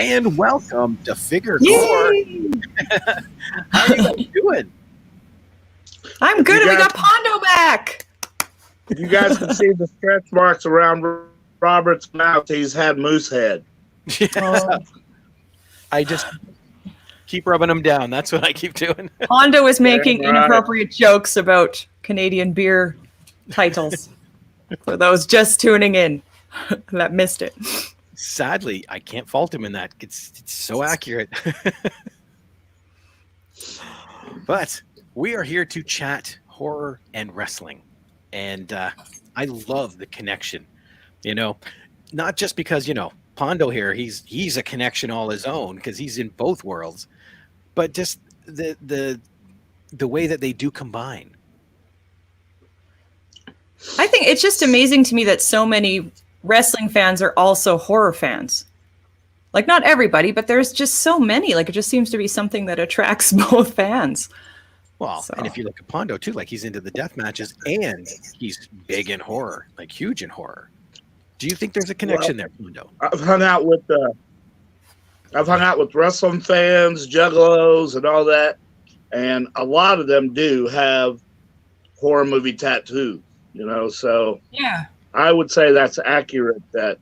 and welcome to Figure Gore. Yay! How are you guys doing? I'm good, and we got Pondo back. You guys can see the stretch marks around Robert's mouth. He's had moose head. Yeah. I just keep rubbing them down. That's what I keep doing. Pondo is making inappropriate jokes about Canadian beer titles for those just tuning in that missed it. Sadly, I can't fault him in that. It's so accurate. But we are here to chat horror and wrestling. And I love the connection, not just because, Pondo here, he's a connection all his own because he's in both worlds, but just the way that they do combine. I think it's just amazing to me that so many wrestling fans are also horror fans. Like, not everybody, but there's just so many. Like, it just seems to be something that attracts both fans. Well, and if you look at Pondo too, like he's into the death matches and he's big in horror, like huge in horror. Do you think there's a connection there, Pondo? I've hung out with wrestling fans, juggalos, and all that, and a lot of them do have horror movie tattoos. So yeah, I would say that's accurate. That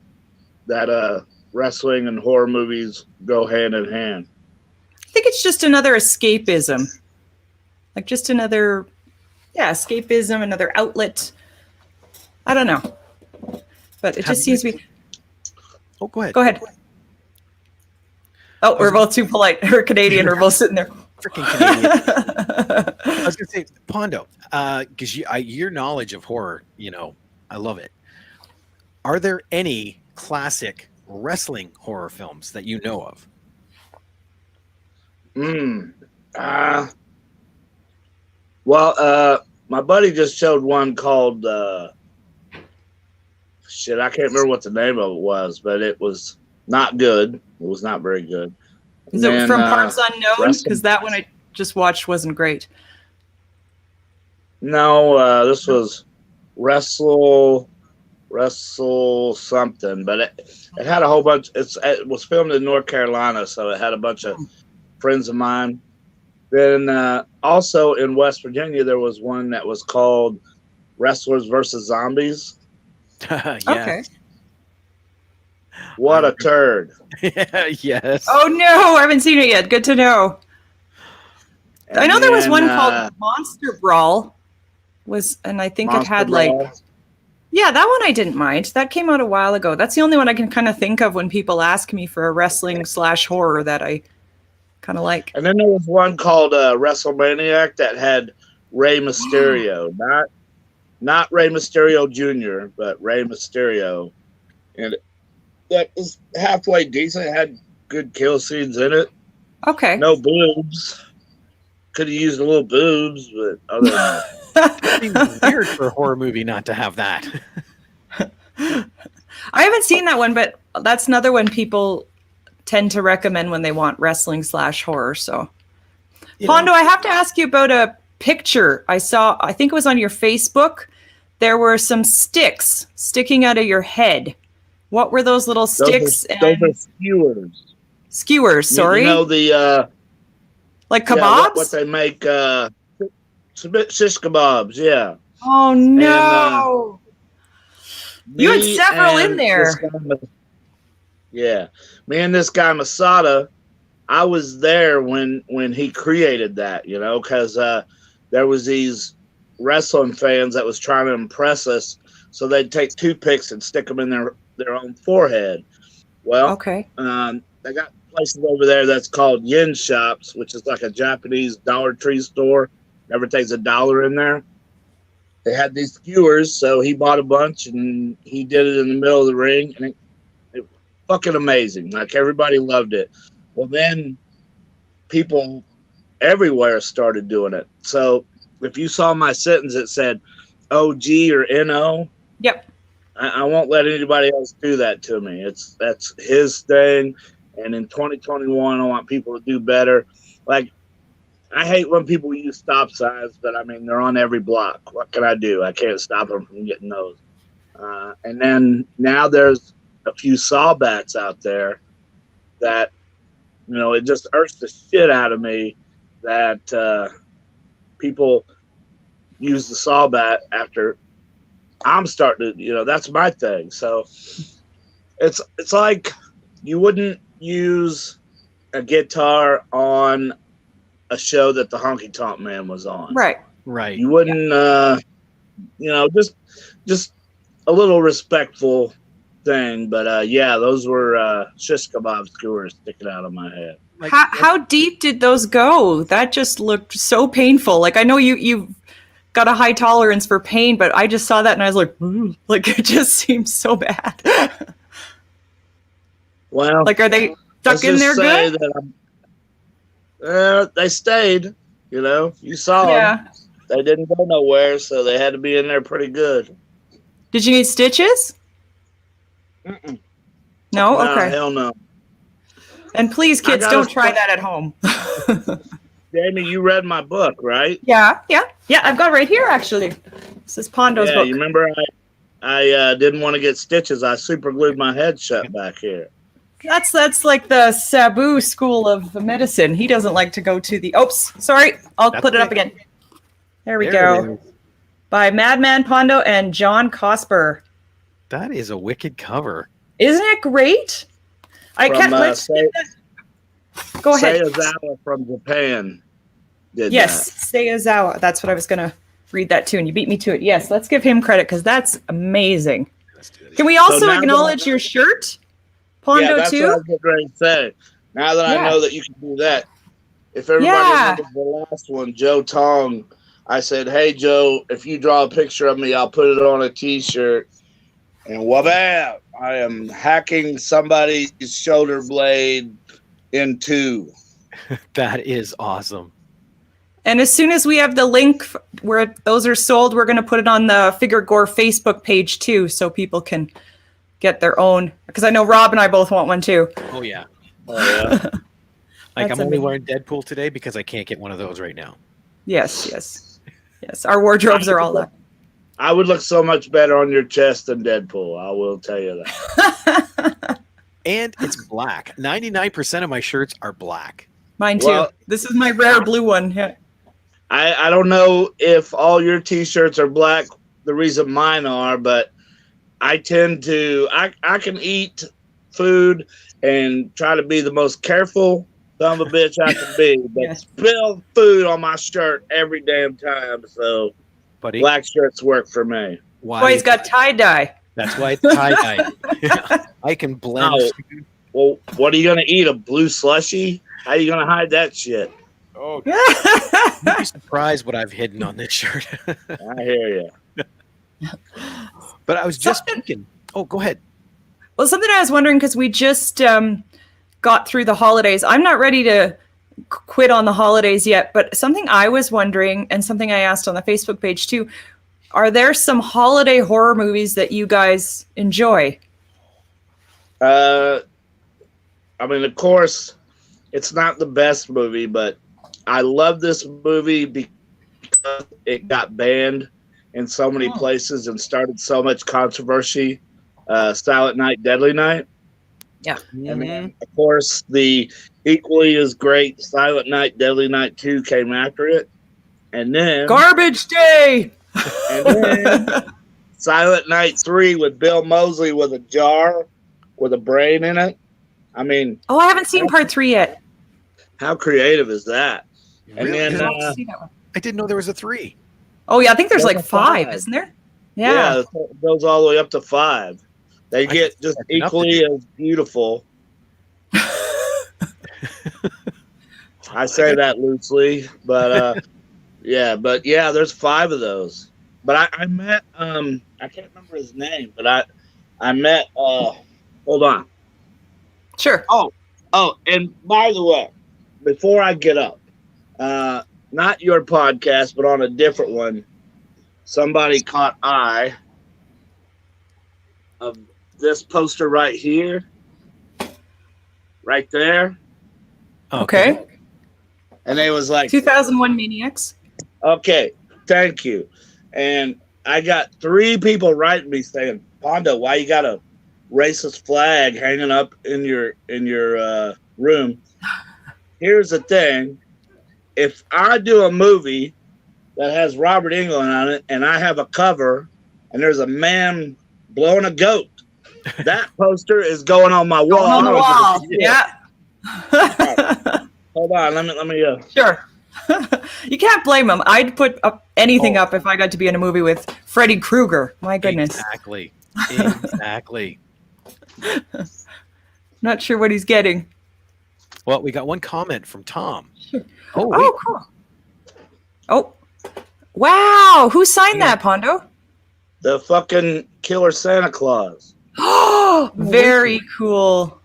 wrestling and horror movies go hand in hand. I think it's just another escapism. Like just another, escapism, another outlet. I don't know. But it just seems to be... Oh, go ahead. Go ahead. Oh, we're both too polite. We're Canadian. We're both sitting there. Freaking Canadian. I was going to say, Pondo, because your knowledge of horror, I love it. Are there any classic wrestling horror films that you know of? Well, my buddy just showed one called I can't remember what the name of it was, but it was not good. It was not very good. Is it from Parts Unknown? Because that one I just watched wasn't great. No, this was Wrestle something, but it had a whole bunch. It was filmed in North Carolina, so it had a bunch of friends of mine. Then also in West Virginia, there was one that was called Wrestlers versus Zombies. Yeah. Okay. What a turd. Yes. Oh, no. I haven't seen it yet. Good to know. And I know there was one called Monster Brawl. And I think it had Brawl. Yeah, that one I didn't mind. That came out a while ago. That's the only one I can kind of think of when people ask me for a wrestling/horror that I kind of like. And then there was one called WrestleManiac that had Rey Mysterio, not Rey Mysterio Jr., but Rey Mysterio, and that was halfway decent. It had good kill scenes in it. Okay. No boobs. Could have used a little boobs, but other than that. It's weird for a horror movie not to have that. I haven't seen that one, but that's another one people tend to recommend when they want wrestling/horror. So, Pondo, I have to ask you about a picture I saw. I think it was on your Facebook. There were some sticks sticking out of your head. What were those little sticks? Those are skewers. Skewers, sorry. The like kebabs? What they make shish kebabs, yeah. Oh no. And, you had several in there. Me and this guy Masada, I was there when he created that, because there was these wrestling fans that was trying to impress us, so they'd take toothpicks and stick them in their own forehead. Well, okay. They got places over there that's called yen shops, which is like a Japanese Dollar Tree store. Everything's $1 in there. They had these skewers, so he bought a bunch and he did it in the middle of the ring, and it was fucking amazing. Like, everybody loved it. Well, then people everywhere started doing it. So if you saw my sentence, it said OG or NO. Yep. I won't let anybody else do that to me. That's his thing. And in 2021, I want people to do better. Like, I hate when people use stop signs, but I mean, they're on every block. What can I do? I can't stop them from getting those. And then now there's a few saw bats out there that, it just irks the shit out of me that people use the saw bat after I'm starting to, that's my thing. So it's like you wouldn't use a guitar on a show that the Honky Tonk Man was on. Right. You wouldn't, just a little respectful thing. But yeah, those were shish kebab skewers sticking out of my head. How deep did those go? That just looked so painful. Like, I know you've got a high tolerance for pain, but I just saw that and I was like, ooh, like it just seems so bad. Well, like, are they stuck in there good? They stayed. You saw them. They didn't go nowhere, so they had to be in there pretty good. Did you need stitches? Mm-mm. No? Nah, okay. Hell no. And please, kids, don't try that at home. Jamie, you read my book, right? Yeah, I've got it right here, actually. This is Pondo's book. You remember I didn't want to get stitches. I super glued my head shut back here. That's like the Sabu school of medicine. He doesn't like to go to the... Oops, sorry. I'll put it up again. There we go. By Man Pondo and John Cosper. That is a wicked cover. Isn't it great? I can't... Go ahead. Seiyazawa from Japan did yes, Seiyazawa. That's what I was going to read that too, and you beat me to it. Yes, let's give him credit because that's amazing. Can we also acknowledge your shirt, Pondo, too? That's what I was getting ready to say. Now that I know that you can do that, if everybody remembers the last one, Joe Tong, I said, hey, Joe, if you draw a picture of me, I'll put it on a T-shirt. And wabam, I am hacking somebody's shoulder blade in two. That is awesome. And as soon as we have the link where those are sold, we're going to put it on the Figure Gore Facebook page too, so people can get their own. Because I know Rob and I both want one too. Oh yeah. Like I'm only wearing Deadpool today because I can't get one of those right now. Yes. Our wardrobes are all up. I would look so much better on your chest than Deadpool. I will tell you that. And it's black. 99% of my shirts are black. Mine too. Well, this is my rare blue one. Yeah. I don't know if all your T-shirts are black, the reason mine are, but I tend to, I can eat food and try to be the most careful son of a bitch I can be, but spill food on my shirt every damn time. So black shirts work for me. Why he's got tie-dye. That's why it's tie-dye. I can blend. Well, what are you going to eat? A blue slushie? How are you going to hide that shit? Oh, you'd be surprised what I've hidden on this shirt. I hear you. But I was just thinking. Oh, go ahead. Well, something I was wondering, because we just got through the holidays. I'm not ready to quit on the holidays yet, but something I was wondering, and something I asked on the Facebook page too, are there some holiday horror movies that you guys enjoy? I mean, of course, it's not the best movie, but I love this movie because it got banned in so many places and started so much controversy. Silent Night, Deadly Night. Yeah. And then, of course, the equally as great Silent Night, Deadly Night 2 came after it. And then... Garbage Day! And then Silent Night 3 with Bill Moseley with a jar with a brain in it. I mean... Oh, I haven't seen part 3 yet. How creative is that? And really? then... I didn't know there was a 3. Oh, yeah, I think there's like 5, isn't there? Yeah, it goes all the way up to 5. They get just equally as beautiful. I say that loosely, but yeah, there's 5 of those. But I met I can't remember his name, but I met hold on. Sure. Oh, and by the way, before I get up, not your podcast, but on a different one, somebody caught eye of this poster right here, right there. Okay. And they was like 2001 Maniacs. Okay, thank you. And I got 3 people writing me saying, Pondo, why you got a racist flag hanging up in your room. Here's the thing. If I do a movie that has Robert Englund on it and I have a cover and there's a man blowing a goat, that poster is going on my wall. On the wall. Yeah. Hold on. Let me. Sure. You can't blame him. I'd put up anything up if I got to be in a movie with Freddy Krueger. My goodness. Exactly. Not sure what he's getting. Well, we got one comment from Tom. Oh, cool. Oh, wow. Who signed that, Pondo? The fucking killer Santa Claus. Oh, very cool.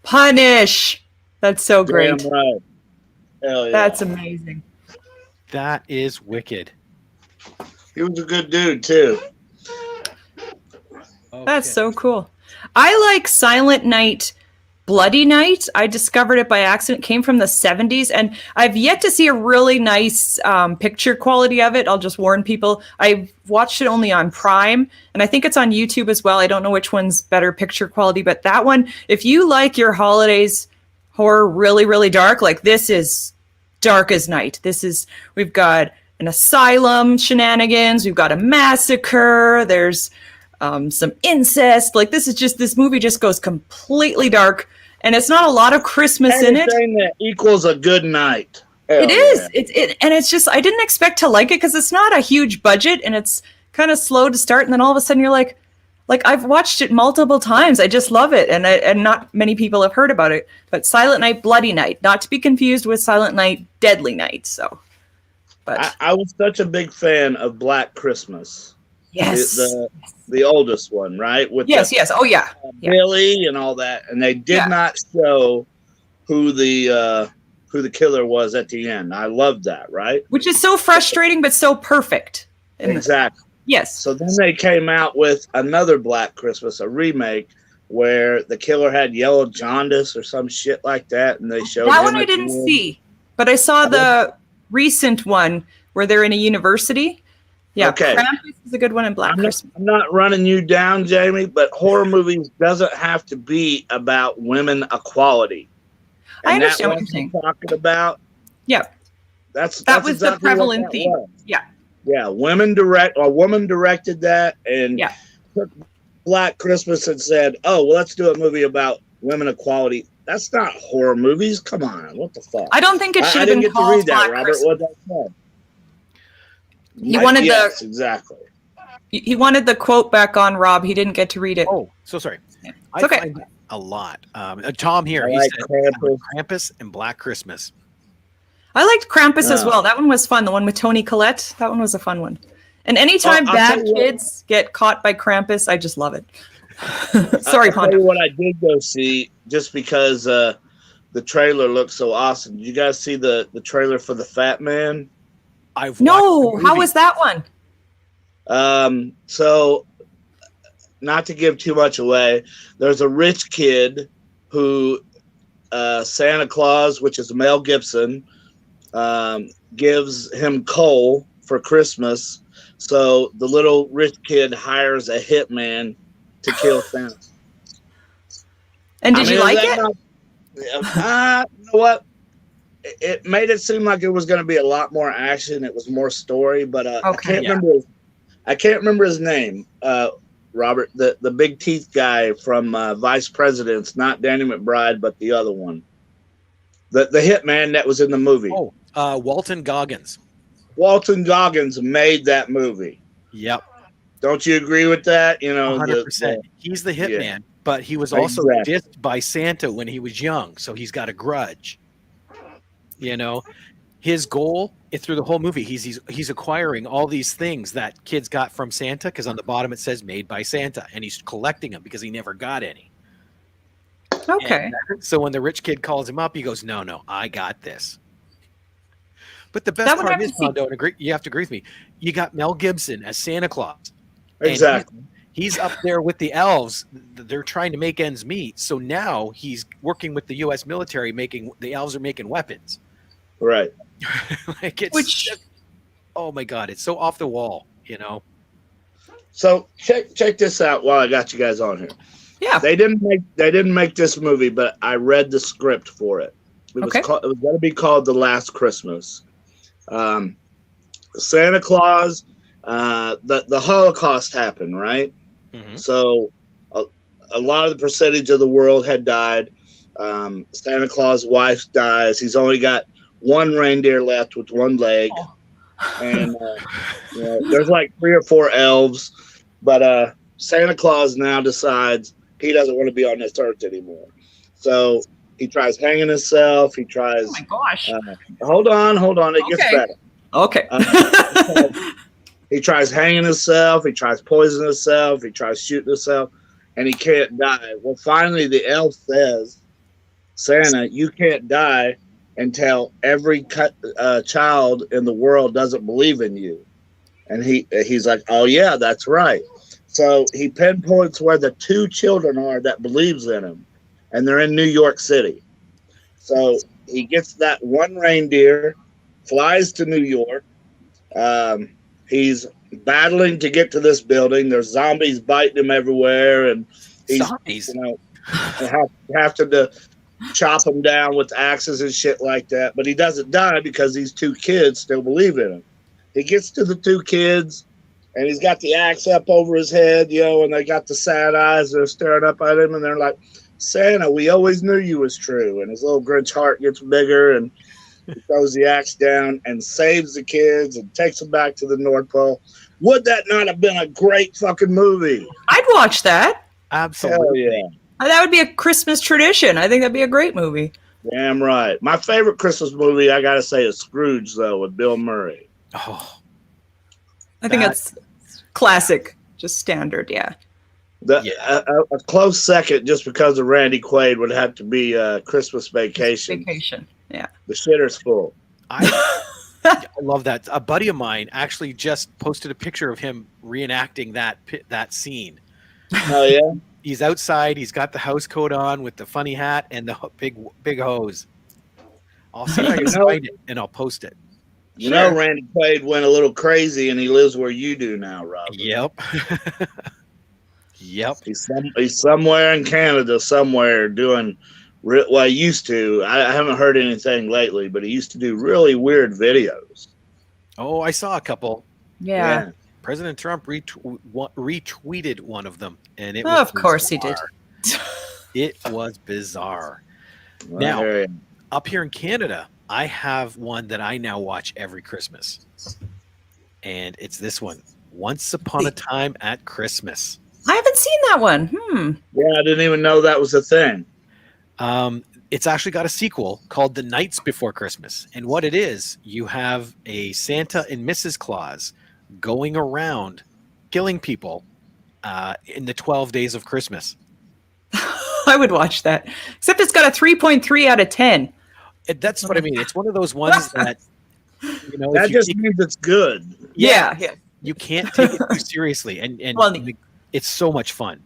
Punish. That's so great. Damn right. Hell yeah. That's amazing. That is wicked. He was a good dude, too. Okay. That's so cool. I like Silent Night, Bloody Night. I discovered it by accident. It came from the 70s, and I've yet to see a really nice picture quality of it. I'll just warn people. I watched it only on Prime, and I think it's on YouTube as well. I don't know which one's better picture quality, but that one, if you like your holidays horror really, really dark, like this is dark as night. We've got an asylum shenanigans. We've got a massacre. There's some incest. Like this movie just goes completely dark, and it's not a lot of Christmas in it. Anything that equals a good night. It is. And it's just, I didn't expect to like it because it's not a huge budget and it's kind of slow to start. And then all of a sudden you're like I've watched it multiple times. I just love it. And not many people have heard about it, but Silent Night, Bloody Night, not to be confused with Silent Night, Deadly Night. So, but I was such a big fan of Black Christmas. yes. The oldest one, right? With yes. Oh yeah. Billy and all that. And they did not show who the killer was at the end. I loved that, right? Which is so frustrating, but so perfect. Exactly. Yes. So then they came out with another Black Christmas, a remake, where the killer had yellow jaundice or some shit like that, and they showed that him one I didn't see, but I saw the recent one where they're in a university. Yeah, okay. Krampus is a good one in Black Christmas. I'm not running you down, Jamie, but horror movies doesn't have to be about women equality. And I understand what you're saying. Talking about. Yeah, that was exactly the prevalent theme. Was. Yeah. Yeah, a woman directed that and took Black Christmas and said, "Oh, well, let's do a movie about women equality." That's not horror movies. Come on, what the fuck? I don't think it should I have didn't been get to called read that, Black Robert. Christmas. What that said? He wanted yes, exactly. He wanted the quote back on Rob. He didn't get to read it. Oh, so sorry. It's I okay. find that a lot. Tom here, I he like said Krampus. Krampus and Black Christmas. I liked Krampus as well. That one was fun. The one with Toni Collette. That one was a fun one. And anytime bad kids get caught by Krampus, I just love it. Sorry, I'll tell you Pondo. what I did go see just because the trailer looked so awesome. Did you guys see the trailer for The Fat Man? No, how was that one? So not to give too much away, there's a rich kid who Santa Claus, which is Mel Gibson, gives him coal for Christmas. So the little rich kid hires a hitman to kill Santa. And did you like it? You know what? It made it seem like it was going to be a lot more action. It was more story, but I can't remember his name. Robert, the big teeth guy from Vice Presidents, not Danny McBride, but the other one, the hitman that was in the movie. Oh, Walton Goggins. Walton Goggins made that movie. Yep. Don't you agree with that? 100%. He's the hitman, but he was also dissed by Santa when he was young, so he's got a grudge. His goal through the whole movie, he's acquiring all these things that kids got from Santa, because on the bottom it says "Made by Santa," and he's collecting them because he never got any. Okay. And so when the rich kid calls him up, he goes, "No, I got this." But the best part is, Pondo, and you have to agree with me, you got Mel Gibson as Santa Claus. Exactly. He's up there with the elves. They're trying to make ends meet. So now he's working with the U.S. military, the elves are making weapons. Right. Oh my God, it's so off the wall, So check this out while I got you guys on here. Yeah. They didn't make this movie, but I read the script for it. It was Okay. it was going to be called The Last Christmas. Santa Claus, the Holocaust happened, right? Mhm. So a lot of the percentage of the world had died. Santa Claus' wife dies. He's only got one reindeer left with one leg, and there's like 3 or 4 elves. But Santa Claus now decides he doesn't want to be on this earth anymore. So he tries hanging himself. He tries. Oh my gosh. Hold on. It gets Okay. better. Okay. He tries hanging himself. He tries poisoning himself. He tries shooting himself, and he can't die. Well, finally, the elf says, "Santa, you can't die until every child in the world doesn't believe in you." And he's like, "Oh yeah, that's right." So he pinpoints where the 2 children are that believes in him, and they're in New York City. So he gets that one reindeer, flies to New York. He's battling to get to this building. There's zombies biting him everywhere, and he's Zombies. have to chop him down with axes and shit like that. But he doesn't die because these 2 kids still believe in him. He gets to the 2 kids, and he's got the axe up over his head, and they got the sad eyes. They're staring up at him, and they're like, "Santa, we always knew you was true." And his little Grinch heart gets bigger, and he throws the axe down and saves the kids and takes them back to the North Pole. Would that not have been a great fucking movie? I'd watch that. Absolutely. Hell yeah. That would be a Christmas tradition. I think that'd be a great movie. Damn right. My favorite Christmas movie, I gotta say, is Scrooge, though, with Bill Murray. Oh, I think that's classic, just standard. Yeah. A close second, just because of Randy Quaid, would have to be Christmas Vacation. Vacation. Yeah. The shitter's full. I love that. A buddy of mine actually just posted a picture of him reenacting that scene. Oh yeah. He's outside. He's got the house coat on with the funny hat and the big hose. I'll see if I can find it and I'll post it. You know, Randy Quaid went a little crazy, and he lives where you do now, Rob. Yep. Yep. He's somewhere in Canada, somewhere doing. Well, he used to. I haven't heard anything lately, but he used to do really weird videos. Oh, I saw a couple. Yeah. President Trump retweeted one of them, and it was of course bizarre. he did. It was bizarre. Well, Now, up here in Canada, I have one that I now watch every Christmas, and it's this one: Once Upon a Time at Christmas. I haven't seen that one. Yeah, I didn't even know that was a thing. It's actually got a sequel called The Nights Before Christmas, and what it is, you have a Santa and Mrs. Claus going around killing people in the 12 days of Christmas. I would watch that. Except it's got a 3.3 out of 10. That's what I mean. It's one of those ones that, That just means it's good. Yeah. You can't take it too seriously, and it's so much fun.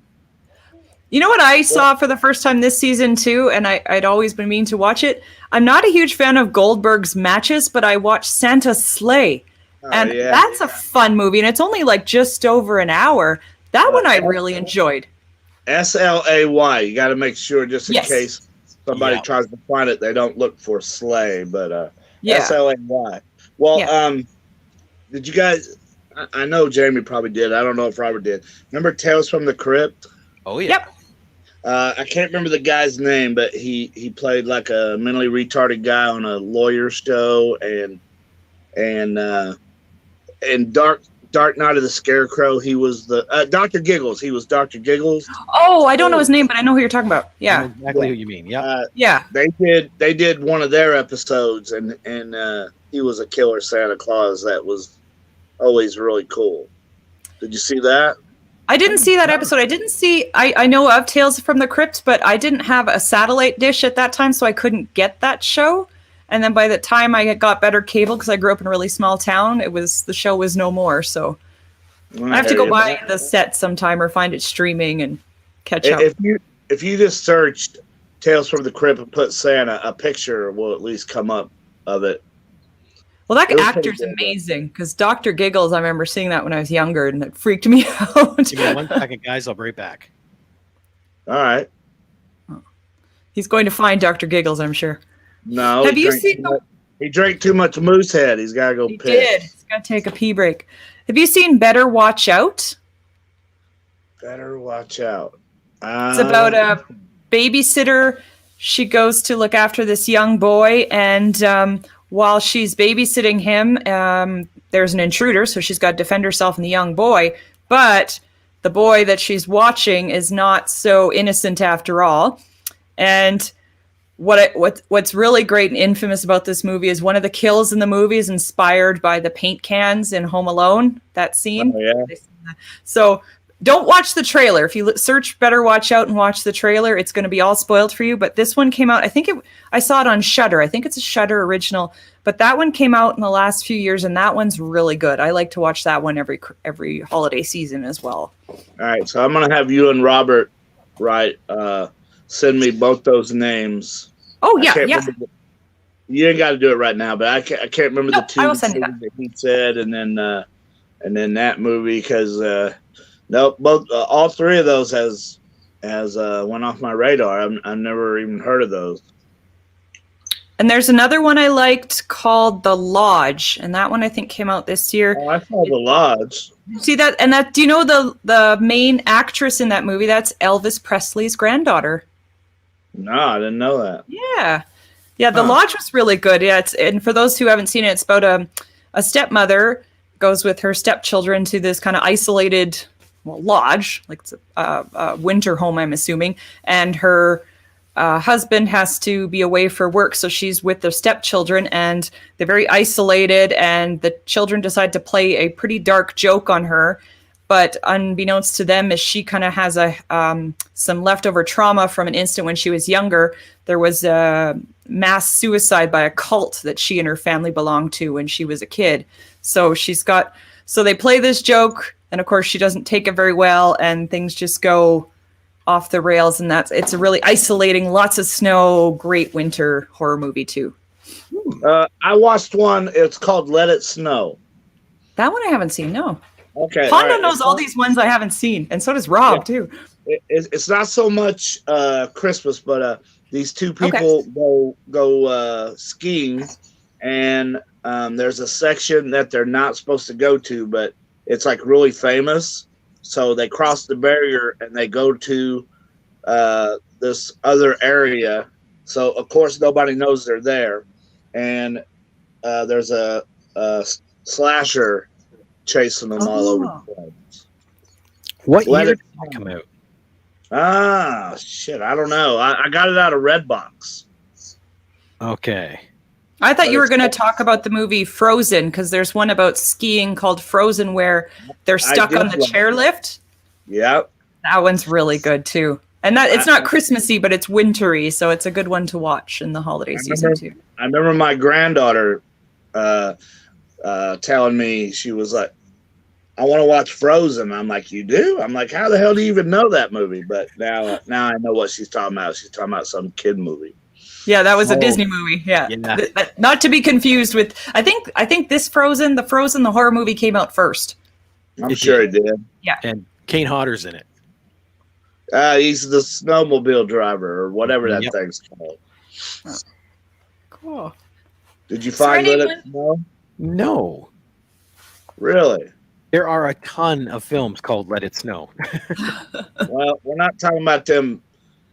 You know what I saw for the first time this season too, and I'd always been meaning to watch it. I'm not a huge fan of Goldberg's matches, but I watched Santa's Sleigh, and that's a fun movie, and it's only like just over an hour. That one I really enjoyed. SLAY. You got to make sure, just in case somebody tries to find it, they don't look for Slay, but SLAY. Well, did you guys? I know Jamie probably did. I don't know if Robert did. Remember Tales from the Crypt? Oh yeah. Yep. I can't remember the guy's name, but he played like a mentally retarded guy on a lawyer show, and Dark Night of the Scarecrow. He was the Dr. Giggles. He was Dr. Giggles. Oh, I don't know his name, but I know who you're talking about. Yeah. I know exactly who you mean. Yeah. Yeah. They did one of their episodes, and he was a killer Santa Claus that was always really cool. Did you see that? I didn't see that episode. I know of Tales from the Crypt, but I didn't have a satellite dish at that time, so I couldn't get that show. And then by the time I got better cable, because I grew up in a really small town, the show was no more. So I have to go buy the set sometime or find it streaming and catch up. If you just searched Tales from the Crypt and put Santa, a picture will at least come up of it. Well, that actor's amazing, because Dr. Giggles, I remember seeing that when I was younger, and it freaked me out. Give me 1 second, guys. I'll be right back. All right. He's going to find Dr. Giggles, I'm sure. No. Have you seen? He drank too much Moosehead. He's got to go He piss. did. He's got to take a pee break. Have you seen Better Watch Out? Better watch out. It's about a babysitter. She goes to look after this young boy, and while she's babysitting him, there's an intruder, so she's got to defend herself and the young boy. But the boy that she's watching is not so innocent after all. And what's really great and infamous about this movie is one of the kills in the movie is inspired by the paint cans in Home Alone, that scene. Oh, yeah. So don't watch the trailer. If you search Better Watch Out and watch the trailer, it's going to be all spoiled for you. But this one came out, I saw it on Shudder. I think it's a Shudder original. But that one came out in the last few years, and that one's really good. I like to watch that one every holiday season as well. All right, so I'm gonna have you and Robert send me both those names. Oh yeah, yeah. You ain't got to do it right now, but I can't remember the two I will send you that he said, and then that movie because all three of those has went off my radar. I've never even heard of those. And there's another one I liked called The Lodge, and that one I think came out this year. Oh, I saw The Lodge. See that? And that, do you know the main actress in that movie? That's Elvis Presley's granddaughter. No, I didn't know that. Yeah. The Lodge was really good. Yeah, and for those who haven't seen it, it's about a stepmother goes with her stepchildren to this kind of isolated lodge, like it's a winter home, I'm assuming, and her husband has to be away for work, so she's with their stepchildren, and they're very isolated, and the children decide to play a pretty dark joke on her, but unbeknownst to them, as she kind of has some leftover trauma from an incident when she was younger. There was a mass suicide by a cult that she and her family belonged to when she was a kid. So they play this joke, and of course she doesn't take it very well, and things just go off the rails, and it's a really isolating, lots of snow, great winter horror movie too. I watched one. It's called Let It Snow. That one I haven't seen. No. Okay. Pondo knows all these ones I haven't seen, and so does Rob too. It's not so much Christmas, but these two people go skiing, and there's a section that they're not supposed to go to, but it's like really famous. So they cross the barrier and they go to this other area. So of course nobody knows they're there, and there's a slasher chasing them all over the place. What year did that come out? Ah, shit, I don't know. I got it out of Redbox. Okay. I thought you were going to talk about the movie Frozen, because there's one about skiing called Frozen where they're stuck on the chairlift. Yep. That one's really good too. And that it's not Christmassy, but it's wintry, so it's a good one to watch in the holiday season too. I remember my granddaughter telling me, she was like, I want to watch Frozen. I'm like, you do? I'm like, how the hell do you even know that movie? But now I know what she's talking about. She's talking about some kid movie. Yeah, that was a Disney movie. Yeah. Not to be confused with, I think this Frozen, the horror movie came out first. I'm sure it did. Yeah. And Kane Hodder's in it. He's the snowmobile driver or whatever that thing's called. Oh. Cool. Did you find Let It Snow? No. Really? There are a ton of films called Let It Snow. Well, we're not talking about them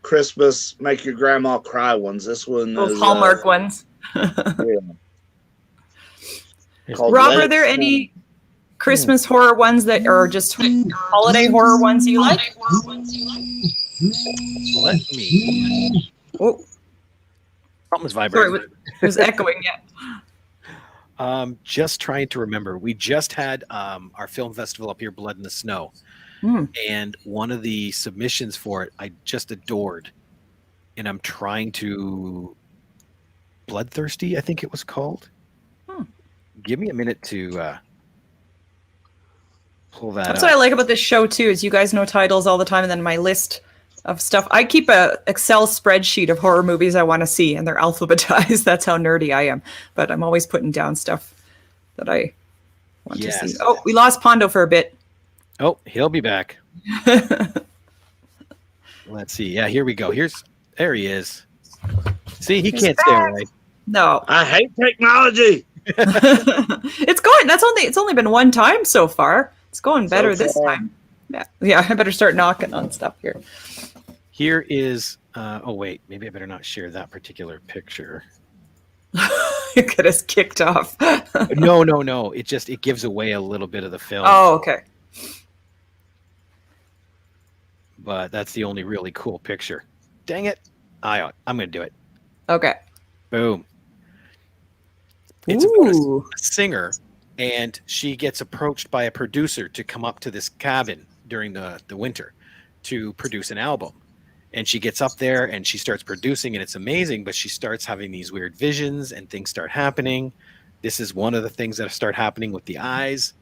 Christmas make your grandma cry ones. This one Those is Hallmark ones. Yeah. Rob, are there any Christmas horror ones that are just holiday horror ones you like? Let me. Oh, Something's vibrating. sorry, it was echoing. Yeah. Just trying to remember. We just had our film festival up here, Blood in the Snow. And one of the submissions for it, I just adored. And I'm trying to... Bloodthirsty, I think it was called. Give me a minute to pull that That's up. what I like about this show, too, is you guys know titles all the time, and then my list of stuff. I keep a Excel spreadsheet of horror movies I want to see, and they're alphabetized. That's how nerdy I am. But I'm always putting down stuff that I want to see. Oh, we lost Pondo for a bit. Oh, he'll be back. Let's see. Yeah, here we go. There he is. See, he He's can't stay back. away. No. I hate technology. It's only been one time so far. It's going better So this far. time. Yeah, I better start knocking on stuff here. Here is oh wait, maybe I better not share that particular picture. You get us kicked off. No. It gives away a little bit of the film. Oh, okay. But that's the only really cool picture. Dang it. I'm gonna do it. Okay. Boom. It's about Ooh. a singer, and she gets approached by a producer to come up to this cabin during the winter to produce an album. And she gets up there and she starts producing, and it's amazing, but she starts having these weird visions and things start happening. This is one of the things that start happening with the eyes.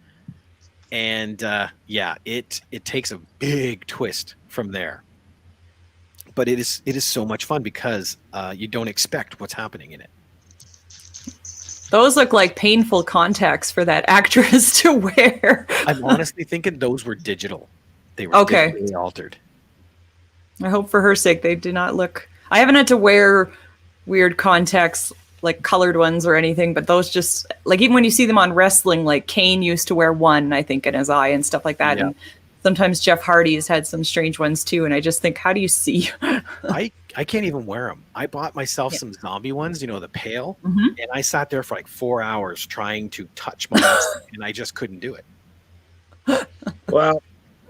And it takes a big twist from there. But it is so much fun because you don't expect what's happening in it. Those look like painful contacts for that actress to wear. I'm honestly thinking those were digital. They were Okay. digitally altered. I hope for her sake they do not look. I haven't had to wear weird contacts like colored ones or anything, but those just like even when you see them on wrestling, like Kane used to wear one, I think, in his eye and stuff like that. Yeah. And sometimes Jeff Hardy has had some strange ones too. And I just think, how do you see? I can't even wear them. I bought myself some zombie ones, the pale, Mhm. and I sat there for like 4 hours trying to touch my eyes, and I just couldn't do it. Well,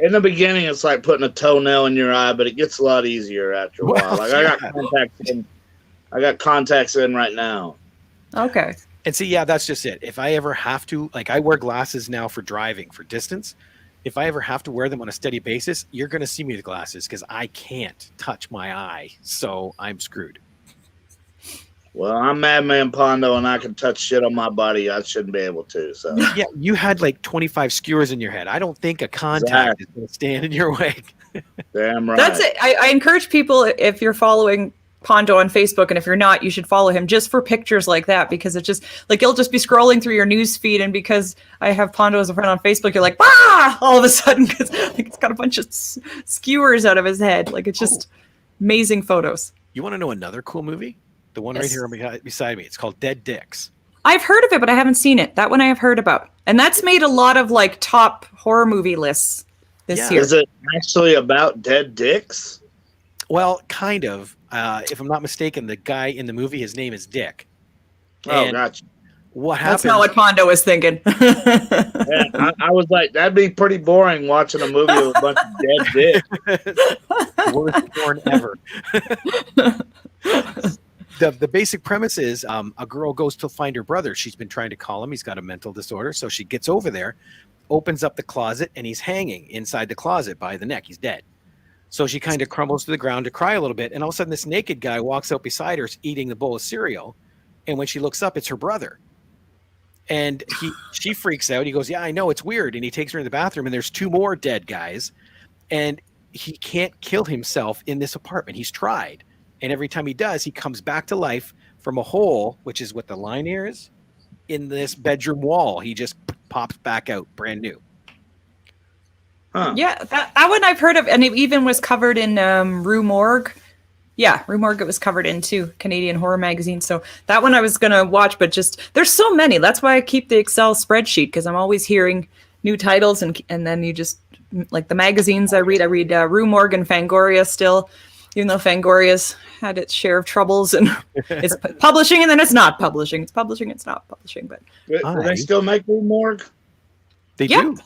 in the beginning, it's like putting a toenail in your eye, but it gets a lot easier after a while. Well, Like I got contacts in right now. Okay. And see, yeah, that's just it. If I ever have to, like, I wear glasses now for driving for distance. If I ever have to wear them on a steady basis, you're going to see me with glasses because I can't touch my eye. So I'm screwed. Well, I'm Man Pondo, and I can touch shit on my body I shouldn't be able to. So Yeah, you had like 25 skewers in your head. I don't think a contact is going to stand in your way. damn right. That's it. I encourage people, if you're following Pondo on Facebook, and if you're not, you should follow him just for pictures like that, because it just like you'll just be scrolling through your news feed, and because I have Pondo as a friend on Facebook, you're like, ah, all of a sudden, because like it's got a bunch of skewers out of his head. Like it's just amazing photos. You want to know another cool movie? The one right here beside me. It's called Dead Dicks. I've heard of it, but I haven't seen it. That one I have heard about, and that's made a lot of like top horror movie lists this year. Is it actually about dead dicks? Well, kind of. If I'm not mistaken, the guy in the movie, his name is Dick. Oh, And gotcha. what happens? That's not what Pondo was thinking. Yeah, I was like, that'd be pretty boring watching a movie with a bunch of dead dicks. Worst porn ever. The basic premise is a girl goes to find her brother. She's been trying to call him. He's got a mental disorder. So she gets over there, opens up the closet, and he's hanging inside the closet by the neck. He's dead. So she kind of crumbles to the ground to cry a little bit. And all of a sudden, this naked guy walks out beside her, eating the bowl of cereal. And when she looks up, it's her brother. And she freaks out. He goes, yeah, I know, it's weird. And he takes her in the bathroom, and there's two more dead guys. And he can't kill himself in this apartment. He's tried. And every time he does, he comes back to life from a hole, which is what the line here is, in this bedroom wall. He just pops back out brand new. Huh. Yeah, that one I've heard of, and it even was covered in Rue Morgue. Yeah, Rue Morgue it was covered in too, Canadian Horror Magazine. So that one I was going to watch, but just there's so many. That's why I keep the Excel spreadsheet, because I'm always hearing new titles, and then you just, like the magazines I read Rue Morgue and Fangoria still, even though Fangoria's had its share of troubles, and it's publishing and then it's not publishing. It's publishing, it's not publishing. But Do they still make Rue Morgue? They Yeah. do.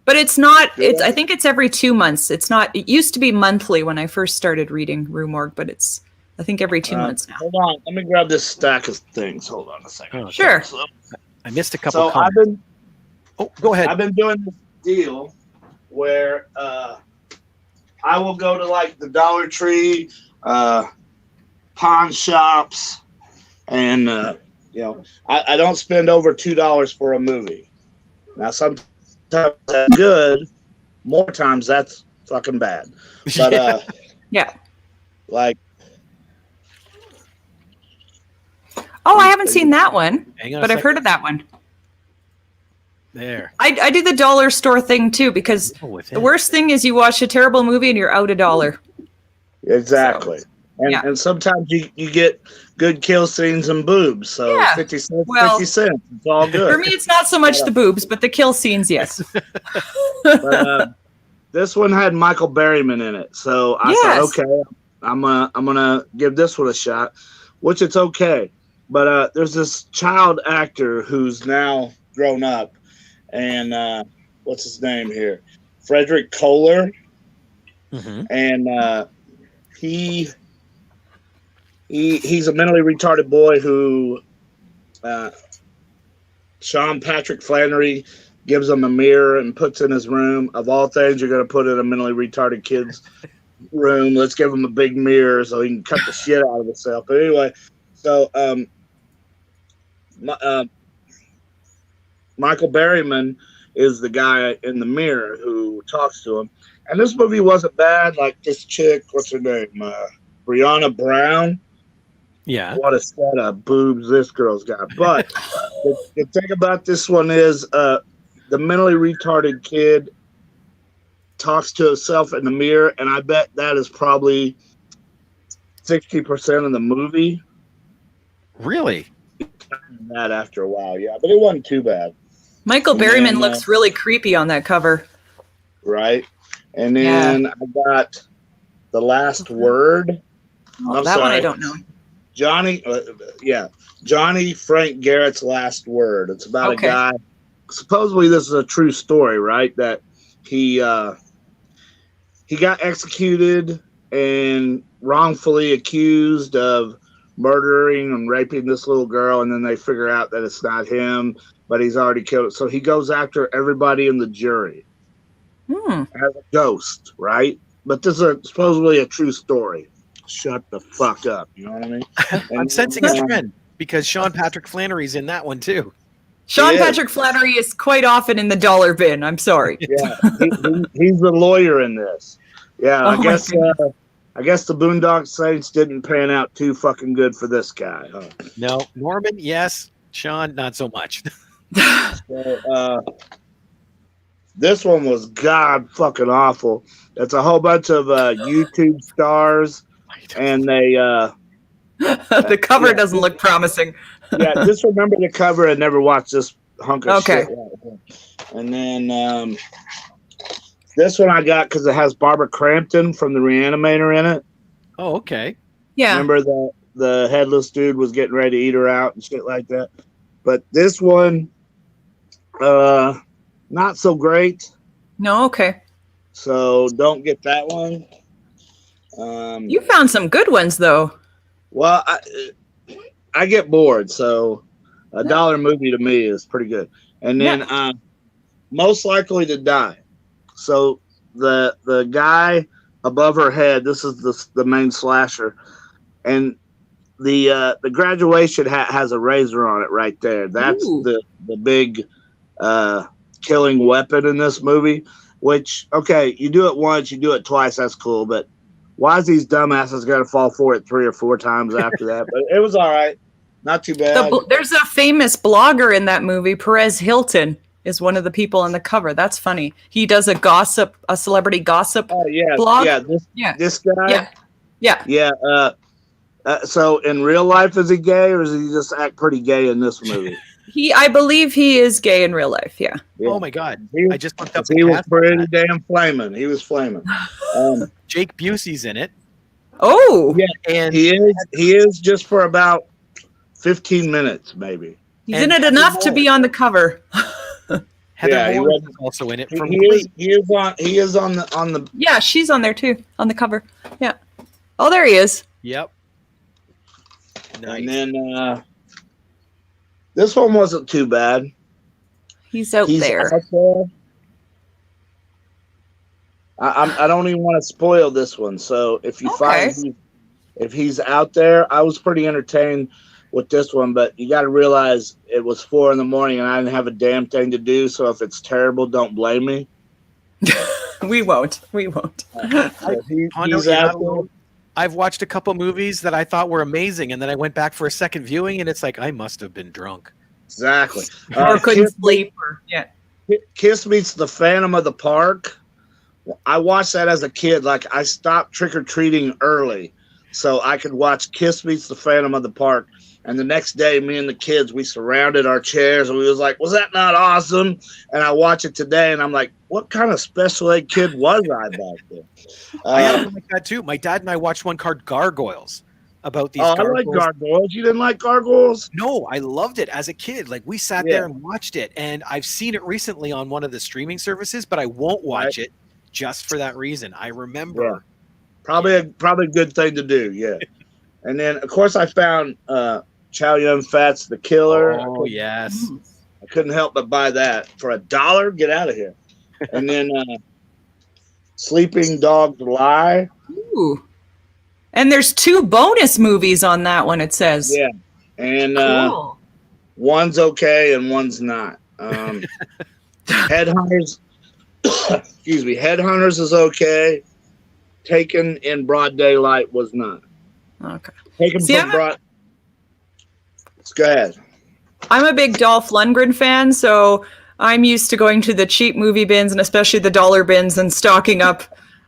But it's not, I think it's every 2 months. It's not, it used to be monthly when I first started reading Rue Morgue, but it's, I think every 2 months now. Hold on. Let me grab this stack of things. Hold on a second. Oh, Sure. So, I missed a couple so I've comments. Go ahead. I've been doing this deal where I will go to like the Dollar Tree, pawn shops, and I don't spend over $2 for a movie. Now sometimes that's good, more times that's fucking bad. But Yeah. like Oh, I haven't seen that one, Hang on a but I've second. heard of that one. There. I do the dollar store thing too, because Oh, with the it. worst thing is you watch a terrible movie and you're out $1. Exactly. So, And yeah. and sometimes you get good kill scenes and boobs. So Yeah. 50 cents, Well, 50 cents. It's all good. for me, it's not so much the boobs, but the kill scenes, yes. But this one had Michael Berryman in it. So I thought, Yes. okay, I'm gonna give this one a shot, which it's okay. But there's this child actor who's now grown up, and what's his name here? Frederick Kohler, Mhm. and he's a mentally retarded boy who Sean Patrick Flannery gives him a mirror and puts in his room. Of all things, you're going to put in a mentally retarded kid's room. Let's give him a big mirror so he can cut the shit out of himself. But anyway, so Michael Berryman is the guy in the mirror who talks to him. And this movie wasn't bad. Like this chick, what's her name? Brianna Brown. Yeah. What a set of boobs this girl's got. But the thing about this one is the mentally retarded kid talks to himself in the mirror, and I bet that is probably 60% of the movie. Really? That after a while, yeah. But it wasn't too bad. Michael And Berryman then, looks really creepy on that cover. Right? And then I got The Last Word. Oh, I'm that one I sorry. don't know. Johnny Frank Garrett's Last Word. It's about Okay. a guy. Supposedly, this is a true story, right? That he got executed and wrongfully accused of murdering and raping this little girl, and then they figure out that it's not him, but he's already killed it. So he goes after everybody in the jury as a ghost, right? But this is supposedly a true story. Shut the fuck up. You know what I mean? I'm sensing a trend because Sean Patrick Flannery's in that one too. Sean Patrick Flannery is quite often in the dollar bin. I'm sorry. Yeah, he's the lawyer in this. Yeah, I guess the Boondock Saints didn't pan out too fucking good for this guy. Huh? No, Norman, yes. Sean, not so much. So, this one was god fucking awful. It's a whole bunch of YouTube stars, and they the cover doesn't look promising. yeah, just remember the cover and never watch this hunk of Okay. shit. And then this one I got because it has Barbara Crampton from The Reanimator in it. Oh, okay. Yeah. Remember the headless dude was getting ready to eat her out and shit like that. But this one, not so great. No, okay. So don't get that one. You found some good ones though. Well, I get bored, so a dollar movie to me is pretty good. And then Most Likely to Die. So the guy above her head, this is the main slasher, and the graduation hat has a razor on it right there. That's the big killing weapon in this movie. Which, okay, you do it once, you do it twice, that's cool, but why is these dumbasses going to fall for it 3 or 4 times after that? But it was all right. Not too bad. There's a famous blogger in that movie. Perez Hilton is one of the people on the cover. That's funny. He does a celebrity gossip blog. Yeah, this guy. Yeah. So in real life, is he gay, or does he just act pretty gay in this movie? I believe he is gay in real life. Yeah. Oh my God! I just looked up. He was pretty damn flaming. He was flaming. Jake Busey's in it. Oh. Yeah, and he is just for about 15 minutes, maybe. He's in it enough to be on the cover. Heather Moore is also in it. He is on the. Yeah, she's on there too, on the cover. Yeah. Oh, there he is. Yep. Nice. And then this one wasn't too bad. He's out there. Out there. I don't even want to spoil this one. So if you find if he's out there, I was pretty entertained with this one, but you got to realize it was 4 a.m. and I didn't have a damn thing to do. So if it's terrible, don't blame me. We won't. He's out there. I've watched a couple movies that I thought were amazing, and then I went back for a second viewing, and it's like I must have been drunk. Exactly. Or couldn't sleep. Yeah. Kiss meets the Phantom of the Park I watched that as a kid. Like I stopped trick or treating early, so I could watch Kiss Meets the Phantom of the Park. And the next day, me and the kids, we surrounded our chairs and we was like, "Was that not awesome?" And I watch it today, and I'm like, "What kind of special ed kid was I back then?" I had one like that too. My dad and I watched one called Gargoyles about these I gargoyles. like gargoyles. You didn't like gargoyles? No, I loved it as a kid. Like we sat there and watched it, and I've seen it recently on one of the streaming services, but I won't watch it just for that reason. I remember. Probably a good thing to do. Yeah. And then of course I found Chow Yun-Fat's The Killer. Oh yes. I couldn't help but buy that for $1. Get out of here. And then Sleeping Dogs Lie. Ooh. And there's 2 bonus movies on that one, it says. Yeah. And Cool. one's okay and one's not. Headhunters. Excuse me. Headhunters is okay. Taken in Broad Daylight was not. Okay. Taken from Broad. Go ahead. I'm a big Dolph Lundgren fan, so I'm used to going to the cheap movie bins and especially the dollar bins and stocking up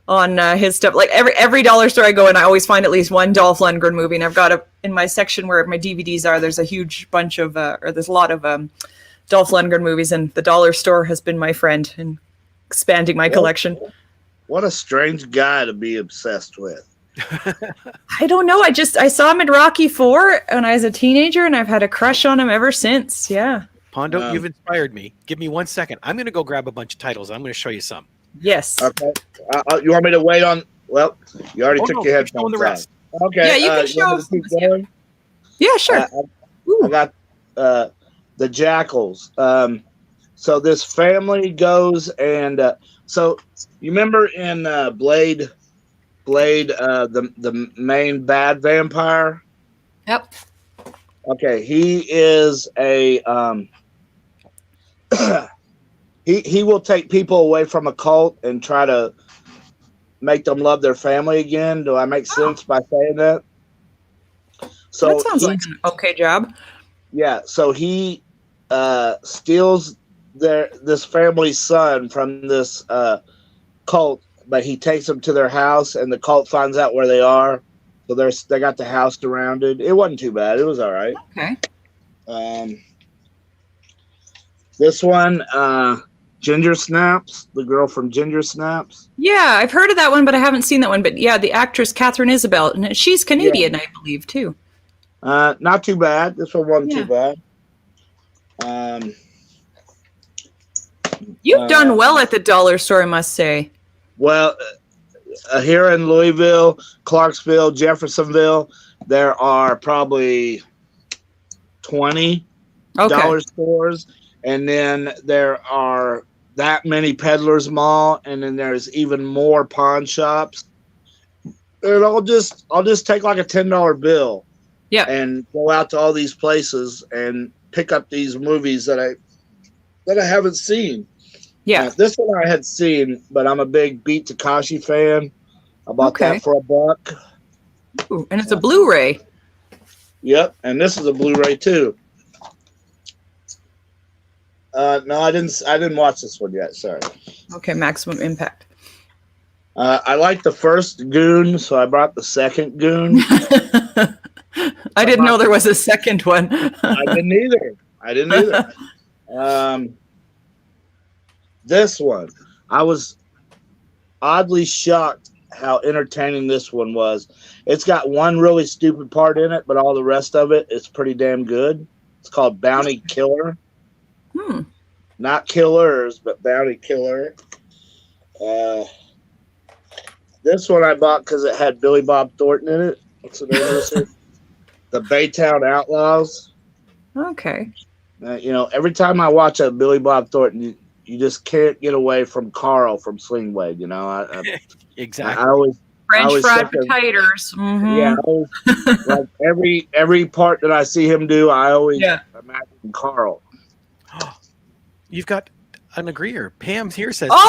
on his stuff. Like every dollar store I go in, I always find at least one Dolph Lundgren movie, and I've got in my section where my DVDs are. There's a huge bunch of, or there's a lot of Dolph Lundgren movies, and the dollar store has been my friend in expanding my collection. What a strange guy to be obsessed with. I don't know. I saw him in Rocky IV when I was a teenager, and I've had a crush on him ever since. Yeah. Pondo, you've inspired me. Give me 1 second. I'm going to go grab a bunch of titles. I'm going to show you some. Yes. Okay. You want me to wait on? Well, you already took your headphones the rest. out. Okay. Yeah, you can show us. Yeah, sure. I got the Jackals. So this family goes and so you remember in Blade, the main bad vampire. Yep. Okay, he is a he will take people away from a cult and try to make them love their family again. Do I make sense by saying that? So that sounds like an okay job. Yeah, so he steals this family's son from this cult, but he takes them to their house, and the cult finds out where they are. So they got the house surrounded. It wasn't too bad. It was all right. Okay. This one, Gingersnaps, the girl from Gingersnaps. Yeah, I've heard of that one, but I haven't seen that one. But yeah, the actress Catherine Isabel, and she's Canadian, I believe, too. Not too bad. This one wasn't too bad. You've done well at the dollar store, I must say. Well, here in Louisville, Clarksville, Jeffersonville, there are probably 20 dollar stores, and then there are that many Peddlers Mall, and then there's even more pawn shops. And I'll just take like a $10 bill, and go out to all these places and pick up these movies that I haven't seen. Yeah, this one I had seen, but I'm a big Beat Takashi fan. I bought that for $1. Ooh, and it's a Blu-ray. Yep, and this is a Blu-ray too. No, I didn't watch this one yet. Sorry. Okay, Maximum Impact. I like the first Goon, so I brought the second Goon. I didn't know there was a second one. I didn't either. This one, I was oddly shocked how entertaining this one was. It's got one really stupid part in it, but all the rest of it is pretty damn good. It's called Bounty Killer. Not Killers, but Bounty Killer. This one I bought because it had Billy Bob Thornton in it. What's the name of this one? The Baytown Outlaws. Okay. Every time I watch a Billy Bob Thornton, you just can't get away from Carl from Sling Blade. Exactly. I always French fried potatoes. Mm-hmm. Yeah, like every part that I see him do, I always imagine Carl. You've got an agreeer. Pam's here says, Pam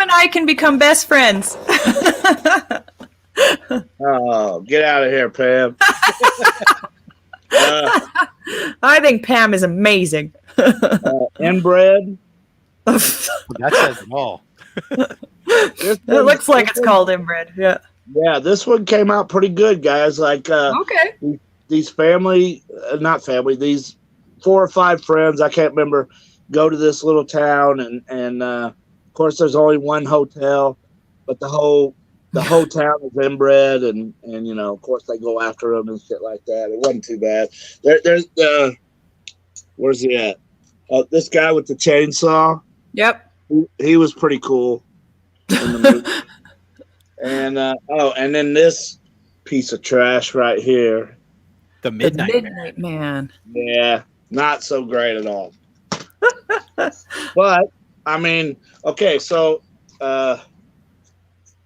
and I can become best friends. Oh, get out of here, Pam. I think Pam is amazing. Inbred. That says it all. It looks like it's called inbred. Yeah. Yeah, this one came out pretty good, guys. Like Okay. these not family, these 4 or 5 friends, I can't remember, go to this little town, and of course there's only one hotel, but the whole town is inbred, and of course they go after them and shit like that. It wasn't too bad. There's where's he at? This guy with the chainsaw. Yep. He was pretty cool in the movie. And then this piece of trash right here. The Midnight Man. Yeah, not so great at all. But I mean, okay, so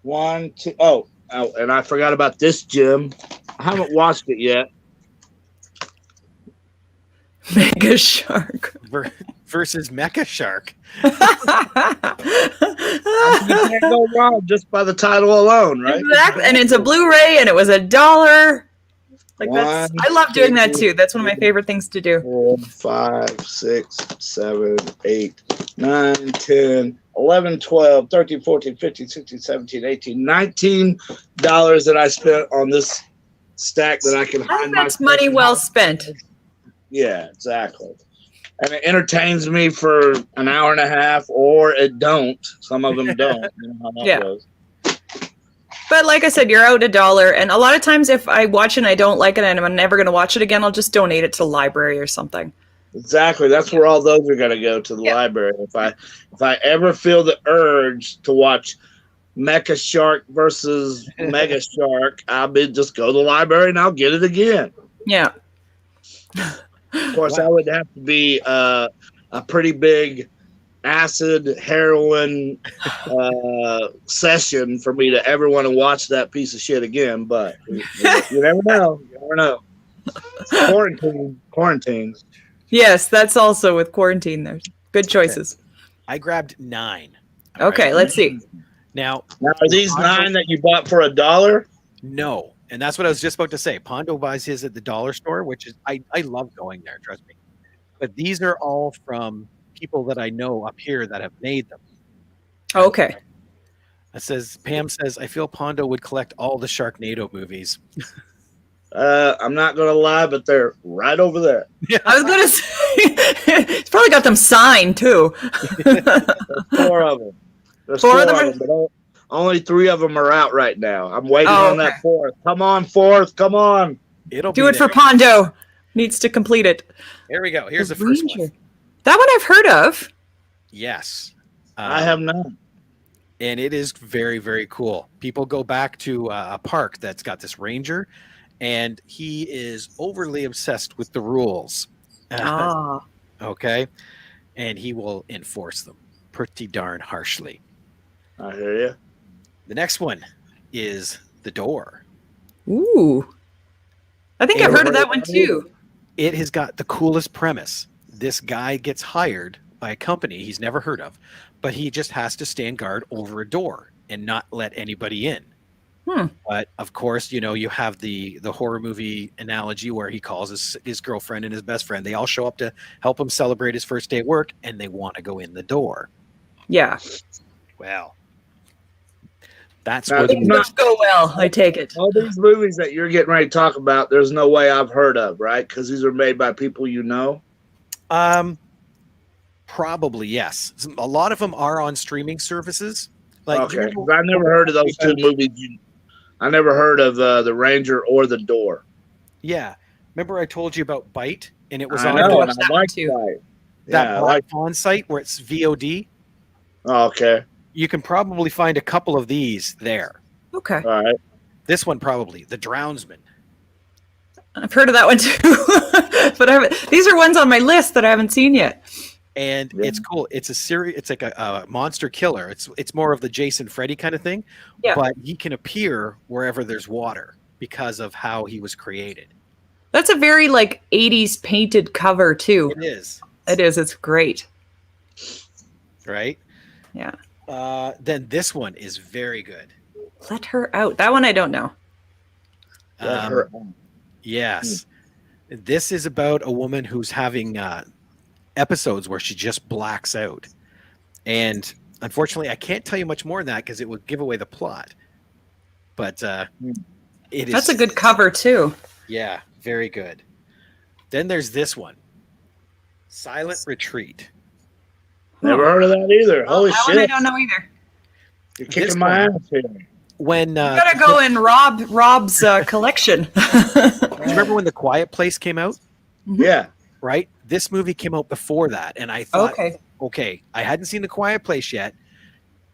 1, 2. Oh, and I forgot about this, Jim. I haven't watched it yet. Mega Shark. versus Mecha Shark. You can't go wrong just by the title alone, right? Exactly. And it's a Blu-ray, and it was $1. Like I love doing that too. That's one of my favorite things to do. 4, 5, 6, 7, 8, 9, 10, 11, 12, 13, 14, 15, 16, 17, 18, $19 that I spent on this stack that I can hide. That's money well spent. Yeah, exactly. And it entertains me for an hour and a half, or it don't. Some of them don't. You know how that goes. But like I said, you're out $1. And a lot of times if I watch it and I don't like it and I'm never going to watch it again, I'll just donate it to the library or something. Exactly. That's where all those are going to go, to the library. If I ever feel the urge to watch Mecha Shark versus Mega Shark, just go to the library and I'll get it again. Yeah. Of course, I would have to be a pretty big acid heroin session for me to ever want to watch that piece of shit again. But you never know. You never know. Quarantines. Yes, that's also with quarantine. There's good choices. Okay. I grabbed 9. Okay, let's see. Now, are these 9 that you bought for $1? No. And that's what I was just about to say. Pondo buys his at the dollar store, which is I love going there, trust me. But these are all from people that I know up here that have made them. Okay. Pam says, I feel Pondo would collect all the Sharknado movies. I'm not gonna lie, but they're right over there. Yeah. I was gonna say he's probably got them signed too. There's 4 of them. There's 4 of them, but only 3 of them are out right now. I'm waiting on that 4th. Come on, 4th. Come on. It'll do it for Pondo. Needs to complete it. Here we go. Here's the first one. That one I've heard of. Yes. I have not. And it is very, very cool. People go back to a park that's got this ranger, and he is overly obsessed with the rules. Okay. And he will enforce them pretty darn harshly. I hear you. The next one is The Door. Ooh. I think I've heard of that one too. It has got the coolest premise. This guy gets hired by a company he's never heard of, but he just has to stand guard over a door and not let anybody in. But of course, you have the horror movie analogy where he calls his girlfriend and his best friend. They all show up to help him celebrate his first day at work, and they want to go in the door. Yeah. Well, that's where the must go well. I take it. All these movies that you're getting ready to talk about, there's no way I've heard of, right? Because these are made by people you know. Probably yes. A lot of them are on streaming services. Okay, I never heard of those 2 movies. I never heard of The Ranger or The Door. Yeah, remember I told you about Bite, and it was I on know, that one too. that Pawn site where it's VOD. Oh, okay. You can probably find a couple of these there. Okay. All right. This one probably, The Drownsman. I've heard of that one too, but these are ones on my list that I haven't seen yet. And it's cool. It's a series. It's like a monster killer. It's more of the Jason Freddy kind of thing. Yeah. But he can appear wherever there's water because of how he was created. That's a very 80s painted cover too. It is. It is. It's great. Right? Yeah. Then this one is very good. Let Her Out. That one I don't know. Let Her Out. Yes. This is about a woman who's having episodes where she just blacks out. And Unfortunately, I can't tell you much more than that because it would give away the plot. But it is. That's a good cover too. Yeah, very good. Then there's this one, Silent Retreat. Never heard of that either. Holy That one I shit! don't know either. You're kicking This my one- ass here. When You gotta go in Rob's collection. do you remember when The Quiet Place came out? Yeah. Right, this movie came out before that, and I thought, okay, I hadn't seen The Quiet Place yet.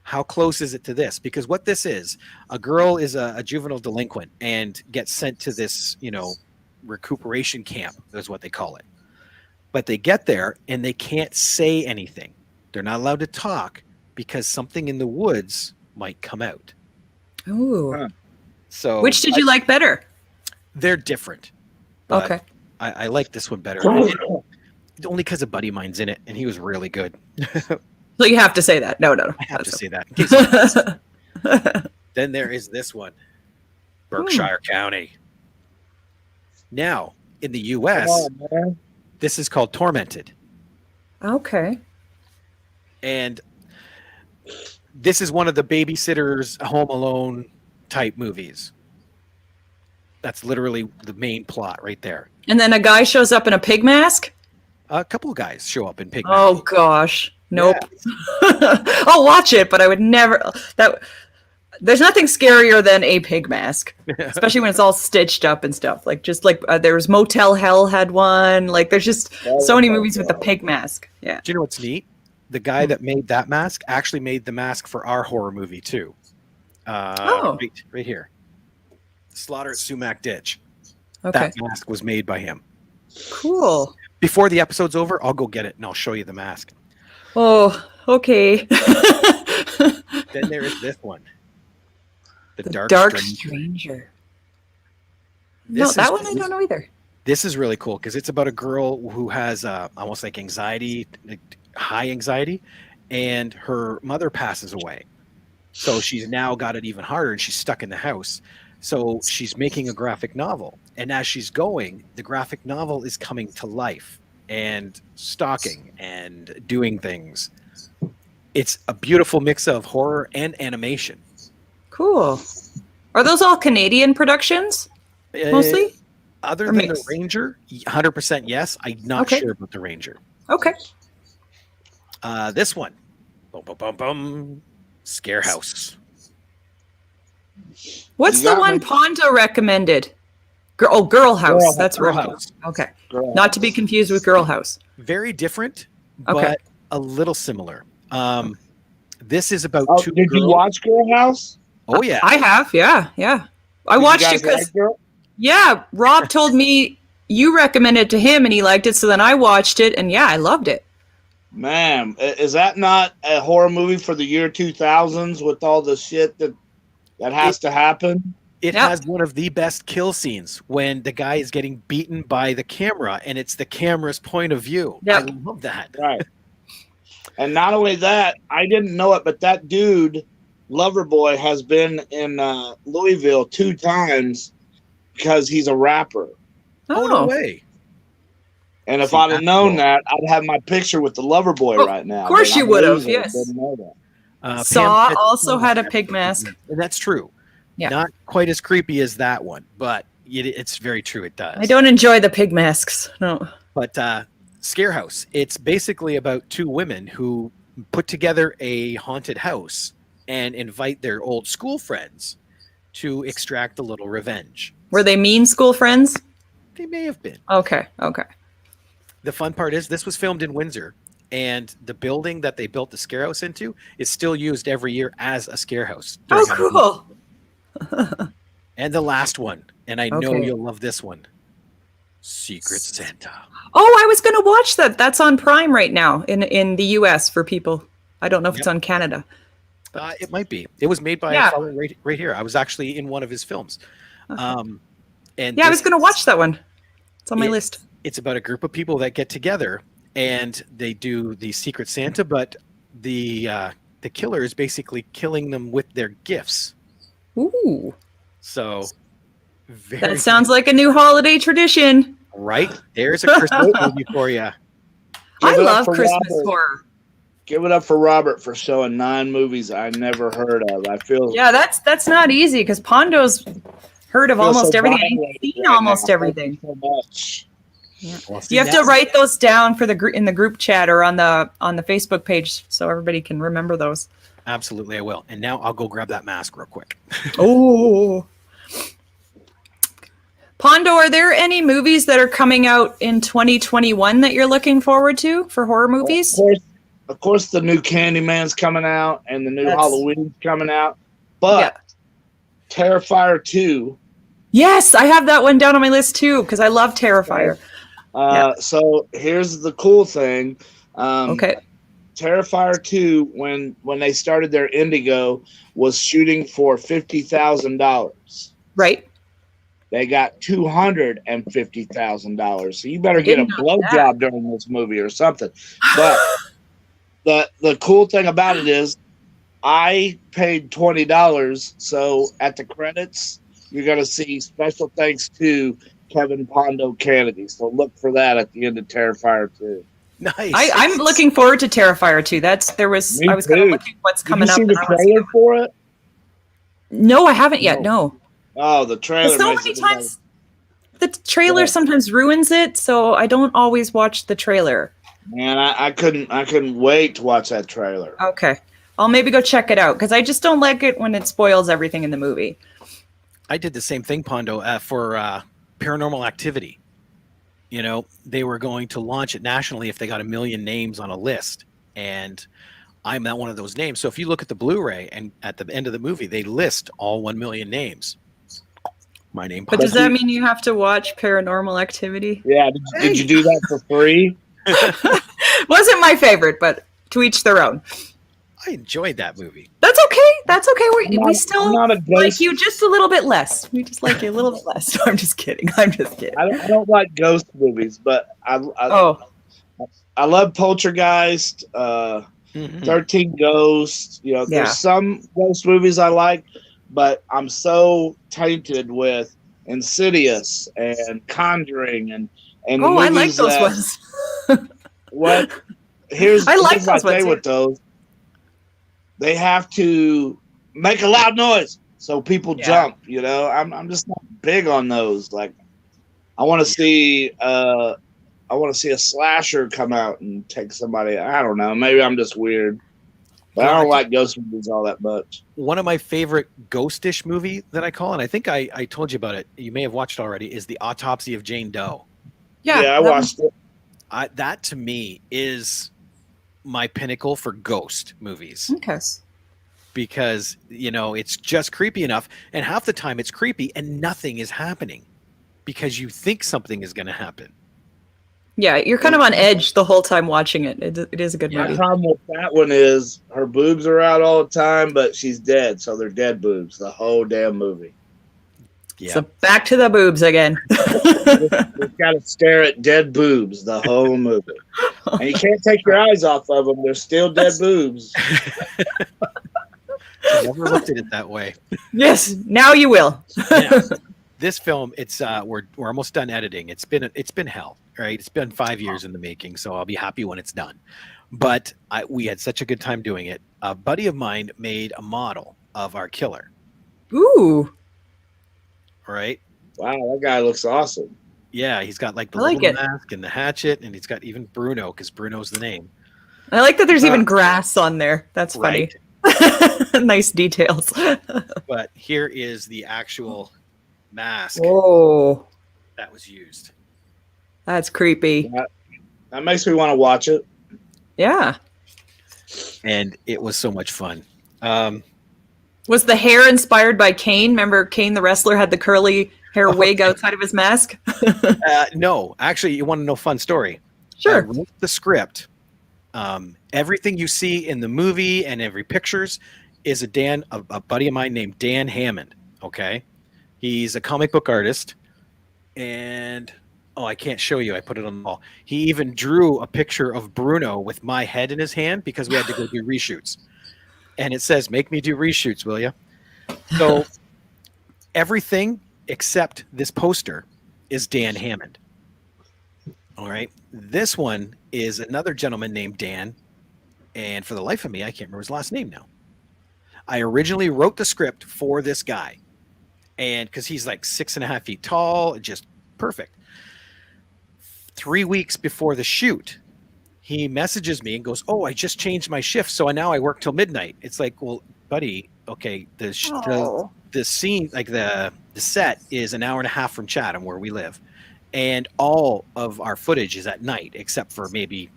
How close is it to this? Because what this is, a girl is a juvenile delinquent and gets sent to this, recuperation camp, is what they call it. But they get there and they can't say anything. They're not allowed to talk because something in the woods might come out. Ooh. Huh. So Which did you like better? they're different. But Okay. I like this one better. Only because a buddy of mine's in it, and he was really good. So you have to say that. No. I have to say that. In case you missed. Then there is this one, Berkshire County. Now, in the U.S., Come on, man. this is called Tormented. Okay. And this is one of the babysitter's Home Alone type movies. That's literally the main plot right there. And then a guy shows up in a pig mask? A couple of guys show up in pig Oh masks. gosh. Nope. I'll watch it, but I would never there's nothing scarier than a pig mask, especially when it's all stitched up and stuff. Like there was Motel Hell had one. Like there's just so many movies with the pig mask. Yeah. Do you know what's neat? The guy that made that mask actually made the mask for our horror movie too. Right here. Slaughter at Sumac Ditch. Okay. That mask was made by him. Cool. Before the episode's over, I'll go get it and I'll show you the mask. Oh, okay. Then there is this one. The Dark Stranger. Stranger. This No, that is- one I don't know either. This is really cool because it's about a girl who has almost like anxiety, like high anxiety, and her mother passes away. So she's now got it even harder and she's stuck in the house. So she's making a graphic novel. And as she's going, the graphic novel is coming to life and stalking and doing things. It's a beautiful mix of horror and animation. Cool. Are those all Canadian productions mostly? Other Or than mixed? the Ranger, 100% yes. I'm not Okay. sure about the Ranger. Okay. This one, bum, bum, bum, bum. Scare House. What's You the got one me. Pondo recommended? Girl House. Girl- That's Girl right. House. Okay. Girl. Not to be confused with Girl House. Very different, Okay. but a little similar. This is about Oh, two did you girls. watch Girl House? Oh yeah, I have. Yeah. Yeah. I Did you watched guys it because, like Girl? yeah, Rob told me you recommended it to him and he liked it. So then I watched it and yeah, I loved it. Man, is that not a horror movie for the year 2000s with all the shit that has to happen? it Yep. has one of the best kill scenes when the guy is getting beaten by the camera, and it's the camera's point of view. Yep. I love that. Right. And not only that, I didn't know it, but that dude, Loverboy, has been in Louisville 2 times because he's a rapper. Oh, no way! And if See, I'd have that's known cool. that, I'd have my picture with the Loverboy Oh, right now. of course but you I'm would have, losing. yes. Didn't know that. Saw Pam- also had a pig mask. and that's true. Yeah. Not quite as creepy as that one, but it's very true. It does. I don't enjoy the pig masks. No. But Scare House, it's basically about 2 women who put together a haunted house and invite their old school friends to extract a little revenge. Were they mean school friends? They may have been. Okay. Okay. The fun part is this was filmed in Windsor, and the building that they built the Scare House into is still used every year as a Scare House. Oh, during Halloween. cool. And the last one, and I know Okay. you'll love this one, Secret Santa. Oh, I was going to watch that. That's on Prime right now in the US for people. I don't know if it's on Canada. It might be. It was made by Yeah. a fellow right here. I was actually in one of his films. And Yeah, I was this- going to watch that one. It's on my It- list. It's about a group of people that get together and they do the Secret Santa, but the killer is basically killing them with their gifts. Ooh. So very That sounds like a new holiday tradition. right. There's a Christmas movie for you. I Give it up love for Christmas Robert. horror. Give it up for Robert for showing 9 movies I never heard of. I feel Yeah, that's not easy because Pondo's heard of feel almost so everything. And violated he's seen right almost now. everything. Thank you so much. Yeah. Well, see, You have to write those down for the in the group chat or on the Facebook page so everybody can remember those. Absolutely, I will. And now I'll go grab that mask real quick. Oh. Pondo, are there any movies that are coming out in 2021 that you're looking forward to for horror movies? Of course, the new Candyman's coming out and the new That's- Halloween's coming out. But Yeah. Terrifier 2. Yes, I have that one down on my list too because I love Terrifier. So here's the cool thing. Okay. Terrifier 2, when they started their Indigo, was shooting for $50,000. Right. They got $250,000. So you better get a Didn't know blowjob during this movie or something. But the cool thing about it is, I paid $20. So at the credits, you're gonna see special thanks to Kevin Pondo Kennedy. So look for that at the end of Terrifier 2. Nice. I'm looking forward to Terrifier 2. I was Me kind of too. looking what's Did coming you up. see and the I wanna see trailer for it? No, I haven't yet. No. Oh, the trailer. So makes many it times the trailer sometimes ruins it, so I don't always watch the trailer. Man, I couldn't wait to watch that trailer. Okay. I'll maybe go check it out because I just don't like it when it spoils everything in the movie. I did the same thing, Pondo, for Paranormal Activity. You know, they were going to launch it nationally if they got 1 million names on a list. And I'm not one of those names. So if you look at the Blu-ray and at the end of the movie, they list all 1 million names. My name. But does that mean you have to watch Paranormal Activity? Yeah, did you do that for free? Wasn't my favorite, but to each their own. I enjoyed that movie. That's okay. That's okay. We still I'm not a like ghost. you just a little bit less. We just like you a little bit less. No, I'm just kidding. I'm just kidding. I don't like ghost movies, but I love Poltergeist, 13 Ghosts. You know, Yeah. there's some ghost movies I like, but I'm so tainted with Insidious and Conjuring and the Oh, I like movies those that- ones. What? Here's I like here's my those ones, thing yeah. with those. They have to make a loud noise so people Yeah. jump. You know, I'm just not big on those. Like, I want to see a slasher come out and take somebody. I don't know. Maybe I'm just weird, but I don't like ghost movies all that much. One of my favorite ghostish movie that I call, and I think I told you about it. You may have watched already. Is The Autopsy of Jane Doe. Yeah, I that watched it. That to me is my pinnacle for ghost movies. Okay. Because it's just creepy enough, and half the time it's creepy and nothing is happening because you think something is going to happen. Yeah, you're kind of on edge the whole time watching it. It is a good My movie. problem with that one is her boobs are out all the time, but she's dead, so they're dead boobs the whole damn movie. Yeah. So back to the boobs again. You've got to stare at dead boobs the whole movie, and you can't take your eyes off of them. They're still dead boobs. I never looked at it that way. Yes, now you will. Now, this film, it's we're almost done editing. It's been hell, right? It's been 5 years in the making, so I'll be happy when it's done. But we had such a good time doing it. A buddy of mine made a model of our killer. Ooh, Right? Wow, that guy looks awesome. Yeah, he's got like the I like little it. mask and the hatchet, and he's got even Bruno because Bruno's the name. I like that there's even grass on there. That's funny. Right? Nice details. But here is the actual mask Oh, that was used. that's creepy. That makes me want to watch it. Yeah. And it was so much fun. Was the hair inspired by Kane? Remember Kane the wrestler had the curly hair wig outside of his mask? No, actually, you want to know a fun story? Sure. I wrote the script. Everything you see in the movie and every pictures is a buddy of mine named Dan Hammond. Okay, he's a comic book artist, and I can't show you. I put it on the wall. He even drew a picture of Bruno with my head in his hand because we had to go do reshoots, and it says, "Make me do reshoots, will you?" So everything except this poster is Dan Hammond. All right. This one is another gentleman named Dan. And for the life of me, I can't remember his last name now. I originally wrote the script for this guy, and because he's like 6.5 feet tall, just perfect. 3 weeks before the shoot, he messages me and goes, "Oh, I just changed my shift, so now I work till midnight." It's like, well, buddy, okay, the scene, like the set is an hour and a half from Chatham, where we live, and all of our footage is at night, except for maybe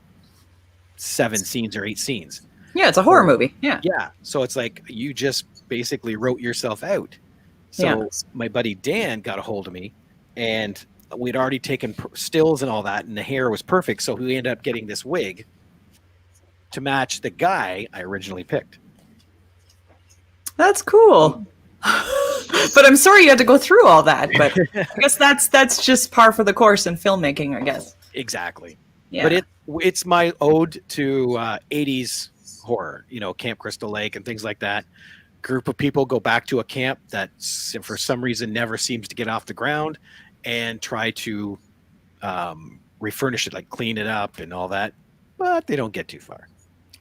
7 scenes or 8 scenes. Yeah, it's a horror movie. Yeah. So it's like you just basically wrote yourself out. So my buddy Dan got a hold of me, and we'd already taken stills and all that, and the hair was perfect. So we ended up getting this wig to match the guy I originally picked. That's cool. But I'm sorry you had to go through all that. But I guess that's just par for the course in filmmaking, I guess. Exactly. Yeah. But it's my ode to 80s horror, Camp Crystal Lake and things like that. Group of people go back to a camp that for some reason never seems to get off the ground, and try to refurnish it, like clean it up and all that, but they don't get too far.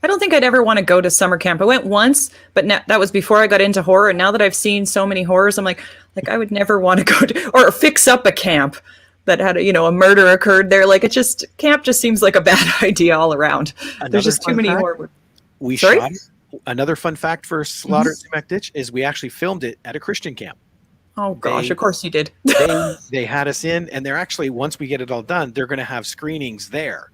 I don't think I'd ever want to go to summer camp. I went once, but that was before I got into horror. And now that I've seen so many horrors, I'm like I would never want to go to or fix up a camp that had a murder occurred there. Like camp just seems like a bad idea all around. There's just too many horror. Shot another fun fact for Slaughter Sumac Ditch is we actually filmed it at a Christian camp. Oh gosh, of course you did. they had us in, and they're actually, once we get it all done, they're going to have screenings there.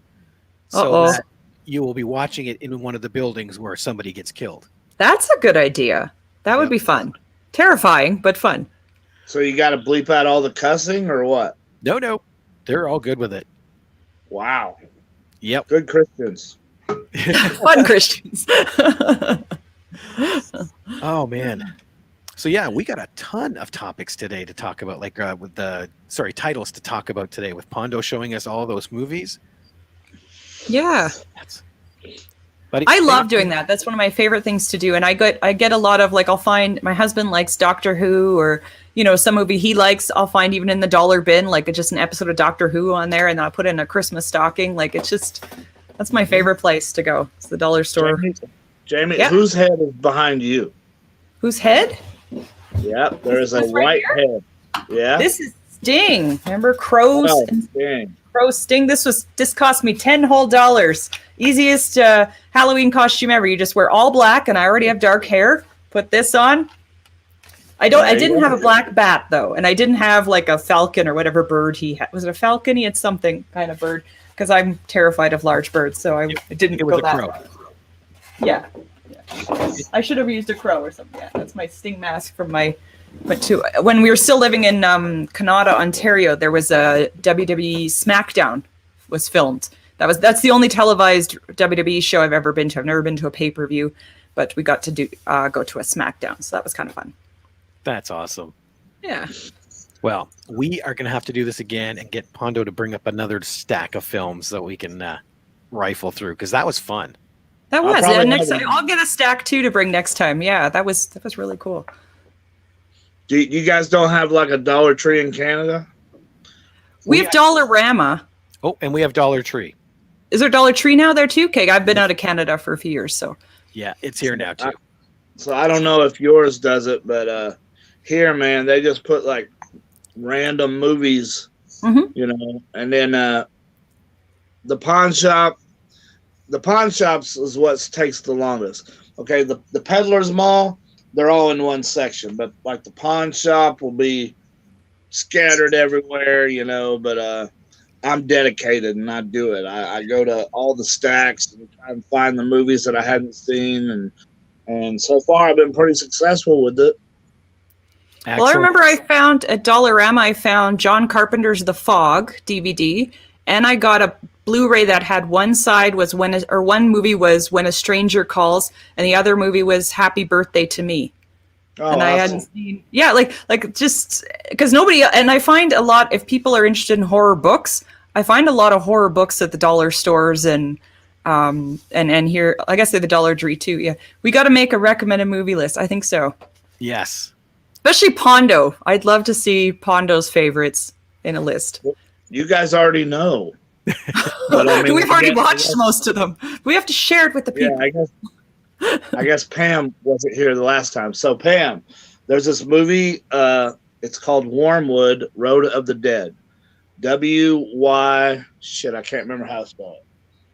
So that you will be watching it in one of the buildings where somebody gets killed. That's a good idea. That would be fun. Terrifying, but fun. So you got to bleep out all the cussing or what? No. They're all good with it. Wow. Yep. Good Christians. Fun Christians. Oh, man. So, yeah, we got a ton of topics today to talk about, like titles to talk about today, with Pondo showing us all those movies. Yeah. But I love doing that. That's one of my favorite things to do. And I get a lot of, like, I'll find my husband likes Doctor Who, or, some movie he likes, I'll find even in the dollar bin, like just an episode of Doctor Who on there, and I'll put in a Christmas stocking. Like, that's my favorite place to go. It's the dollar store. Jamie, whose head is behind you? Whose head? Yep, there is a white head. Yeah. This is Sting. Remember Crow's Sting. Crow Sting? This cost me $10 whole. Easiest Halloween costume ever. You just wear all black, and I already have dark hair. Put this on. I didn't have a black bat though, and I didn't have like a falcon or whatever bird he had. Was it a falcon? He had something kind of bird, because I'm terrified of large birds, so I didn't go that crow. Yeah. I should have used a crow or something. Yeah, that's my Sting mask from when we were still living in Canada, Ontario. There was a WWE SmackDown was filmed. That's the only televised WWE show I've ever been to. I've never been to a pay-per-view, but we got to go to a SmackDown, so that was kind of fun. That's awesome. Yeah. Well, we are going to have to do this again and get Pondo to bring up another stack of films that we can rifle through, because that was fun. That was. I'll get a stack too to bring next time. Yeah, that was really cool. You guys don't have like a Dollar Tree in Canada? We have Dollarama. Oh, and we have Dollar Tree. Is there Dollar Tree now there too? Okay, I've been out of Canada for a few years, so. Yeah, it's here now too. So I don't know if yours does it, but here, man, they just put like random movies, and then the pawn shops is what takes the longest. Okay, the peddler's mall, they're all in one section, but like the pawn shop will be scattered everywhere, but I'm dedicated and I do it. I go to all the stacks and try and find the movies that I hadn't seen, and so far I've been pretty successful with it. Excellent. Well, I remember I found at Dollarama, John Carpenter's The Fog DVD, and I got a Blu-ray that had one side was one movie was When a Stranger Calls, and the other movie was Happy Birthday to Me. Oh, and I awesome. hadn't seen, like just because nobody, and I find a lot, if people are interested in horror books, I find a lot of horror books at the dollar stores and here, I guess at the Dollar Tree too. Yeah, we got to make a recommended movie list. I think so. Yes. Especially Pondo. I'd love to see Pondo's favorites in a list. You guys already know. But I mean, we've already watched most of them. We have to share it with the people. Yeah, I guess Pam wasn't here the last time. So Pam, there's this movie. It's called Wormwood: Road of the Dead. W-Y. Shit, I can't remember how to spell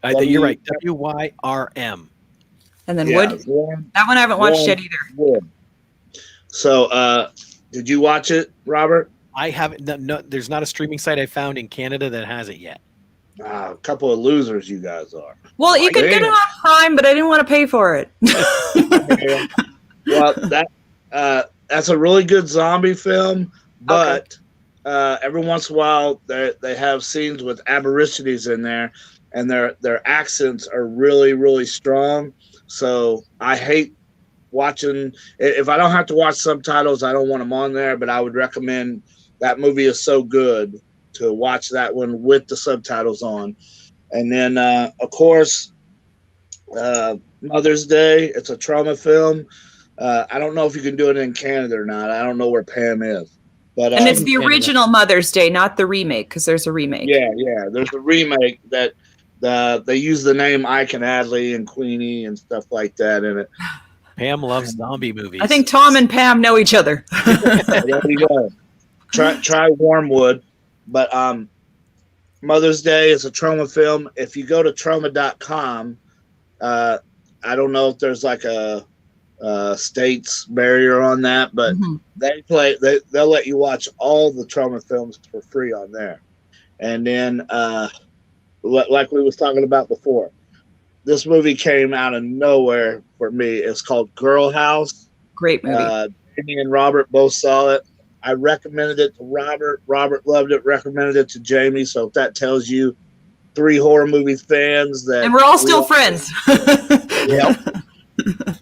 it. You're right. W-Y-R-M. And then Yeah, Wood. That one I haven't watched yet either. Wood. So, did you watch it, Robert? I haven't. No, there's not a streaming site I found in Canada that has it yet. A couple of losers you guys are. Well, you could get it on Prime, but I didn't want to pay for it. Well, that's a really good zombie film, but every once in a while they have scenes with aborigines in there, and their accents are really, really strong. So I hate watching. If I don't have to watch subtitles, I don't want them on there. But I would recommend that movie is so good to watch that one with the subtitles on. And then, of course, Mother's Day. It's a trauma film. I don't know if you can do it in Canada or not. I don't know where Pam is. But and it's the original Mother's Day, not the remake, because there's a remake. Yeah. There's a remake that they use the name Ike and Adley and Queenie and stuff like that in it. Pam loves zombie movies. I think Tom and Pam know each other. There you go. Try Wormwood. But Mother's Day is a trauma film. If you go to trauma.com, I don't know if there's like a states barrier on that, but they'll let you watch all the trauma films for free on there. And then like we was talking about before, this movie came out of nowhere for me. It's called Girl House. Great movie. Jamie and Robert both saw it. I recommended it to Robert. Robert loved it. Recommended it to Jamie. So if that tells you 3 horror movie fans that, and we're all still friends. Yep.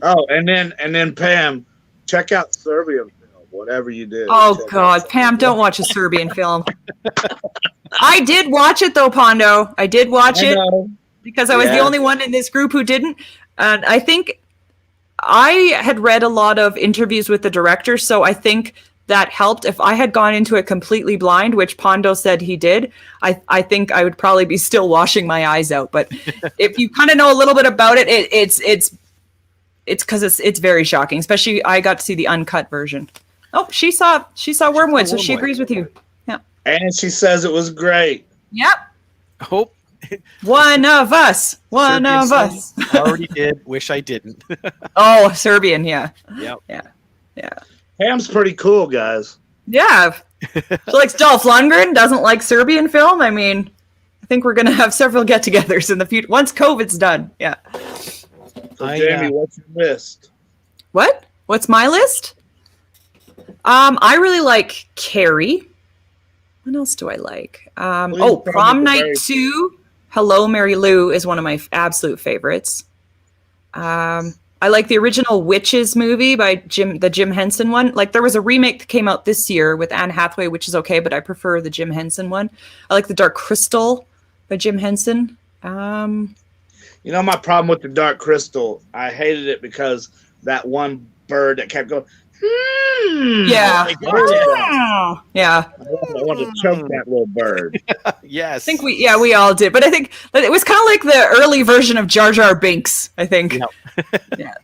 Oh, and then Pam, check out Serbian film. Whatever you do. Oh God, Pam, don't watch a Serbian film. I did watch it though, Pondo. I did watch it because I was the only one in this group who didn't. And I think I had read a lot of interviews with the director, so I think that helped. If I had gone into it completely blind, which Pondo said he did, I think I would probably be still washing my eyes out. But if you kind of know a little bit about it, it's because it's very shocking. Especially I got to see the uncut version. Oh, she saw Wormwood, so she agrees with you. Yeah, and she says it was great. Yep. Hope. One of us. One of us. Already did. Wish I didn't. Oh, Serbian. Yeah. Yep. Yeah. Pam's pretty cool, guys. Yeah. She likes Dolph Lundgren, doesn't like Serbian film. I mean, I think we're going to have several get-togethers in the future once COVID's done. Yeah. So, Jamie, what's your list? What? What's my list? I really like Carrie. What else do I like? Prom Night 2. Hello, Mary Lou is one of my absolute favorites. I like the original Witches movie by the Jim Henson one. Like there was a remake that came out this year with Anne Hathaway, which is okay, but I prefer the Jim Henson one. I like The Dark Crystal by Jim Henson. You know my problem with The Dark Crystal? I hated it because that one bird that kept going. Yeah. Yeah. I wanted to choke that little bird. Yes. I think we all did. But I think it was kind of like the early version of Jar Jar Binks, I think. Yep. Yeah.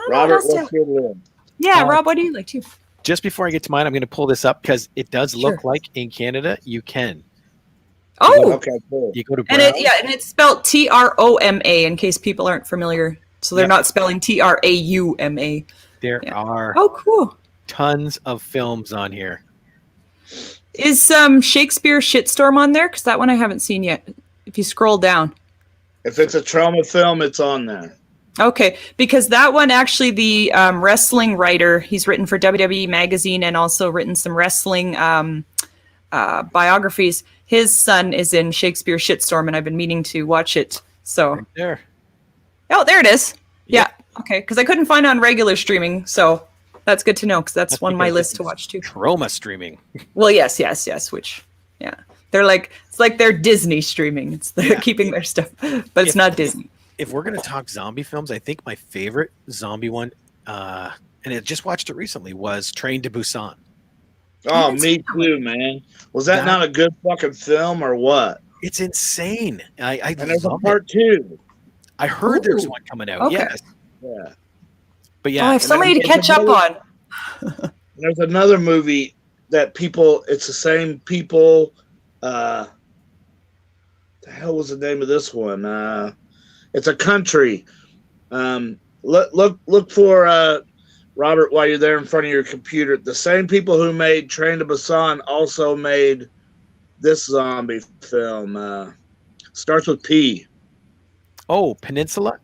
Robert, what's your list? Yeah, Rob, what do you like too? Just before I get to mine, I'm going to pull this up because it does look like in Canada you can. Oh, okay, cool. You go to and it's spelled Troma in case people aren't familiar. So they're not spelling Trauma. There are cool tons of films on here. Is Shakespeare Shitstorm on there? Because that one I haven't seen yet. If you scroll down, if it's a trauma film, it's on there. Okay, because that one actually, the wrestling writer, he's written for WWE Magazine and also written some wrestling biographies. His son is in Shakespeare Shitstorm, and I've been meaning to watch it. So right there. Oh, there it is. Yeah. Okay, because I couldn't find it on regular streaming, so that's good to know because that's one on my list to watch too. Trauma streaming. Well, yes. Which, they're like they're Disney streaming. It's keeping their stuff, but it's not Disney. If we're gonna talk zombie films, I think my favorite zombie one, and I just watched it recently, was Train to Busan. Oh, me too, man. Was that not a good fucking film or what? It's insane. I And there's a love it. part 2. I heard there's Ooh. one coming out. Okay. Yes, Yeah. but Oh, yeah, I have so many to catch up on. There's another movie that it's the same people. The hell was the name of this one? It's a country. Look for Robert while you're there in front of your computer. The same people who made Train to Busan also made this zombie film. Starts with P. Oh, Peninsula.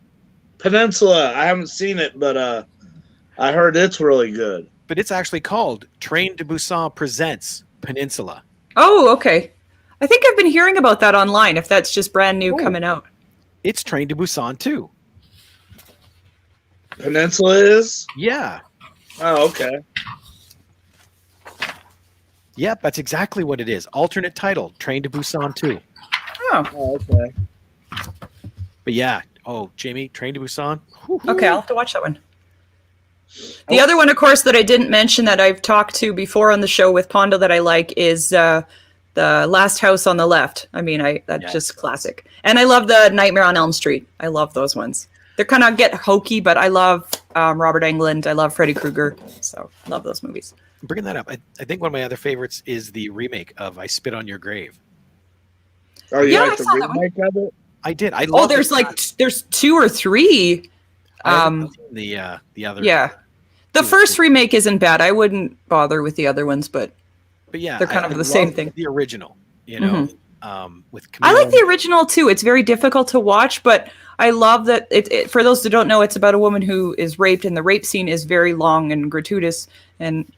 Peninsula. I haven't seen it, but I heard it's really good. But it's actually called Train to Busan Presents Peninsula. Oh, okay. I think I've been hearing about that online. If that's just brand new coming out. It's Train to Busan too. Peninsula is? Yeah. Oh, okay. Yep, that's exactly what it is. Alternate title, Train to Busan 2. Oh, okay. But yeah, Jamie, Train to Busan. Okay, I'll have to watch that one. The other one, of course, that I didn't mention that I've talked to before on the show with Pondo that I like is the Last House on the Left. I mean, that's just classic. And I love the Nightmare on Elm Street. I love those ones. They're kind of get hokey, but I love Robert Englund. I love Freddy Krueger. So I love those movies. Bringing that up, I think one of my other favorites is the remake of I Spit on Your Grave. Oh, you Yeah, like I the saw that one. remake of it? I did. I love there's 2 or 3. I haven't seen the other. Yeah. The first remake isn't bad. I wouldn't bother with the other ones, but yeah, they're kind of the same thing. The original, you know, with I like the original too. It's very difficult to watch, but I love that it for those who don't know, it's about a woman who is raped, and the rape scene is very long and gratuitous,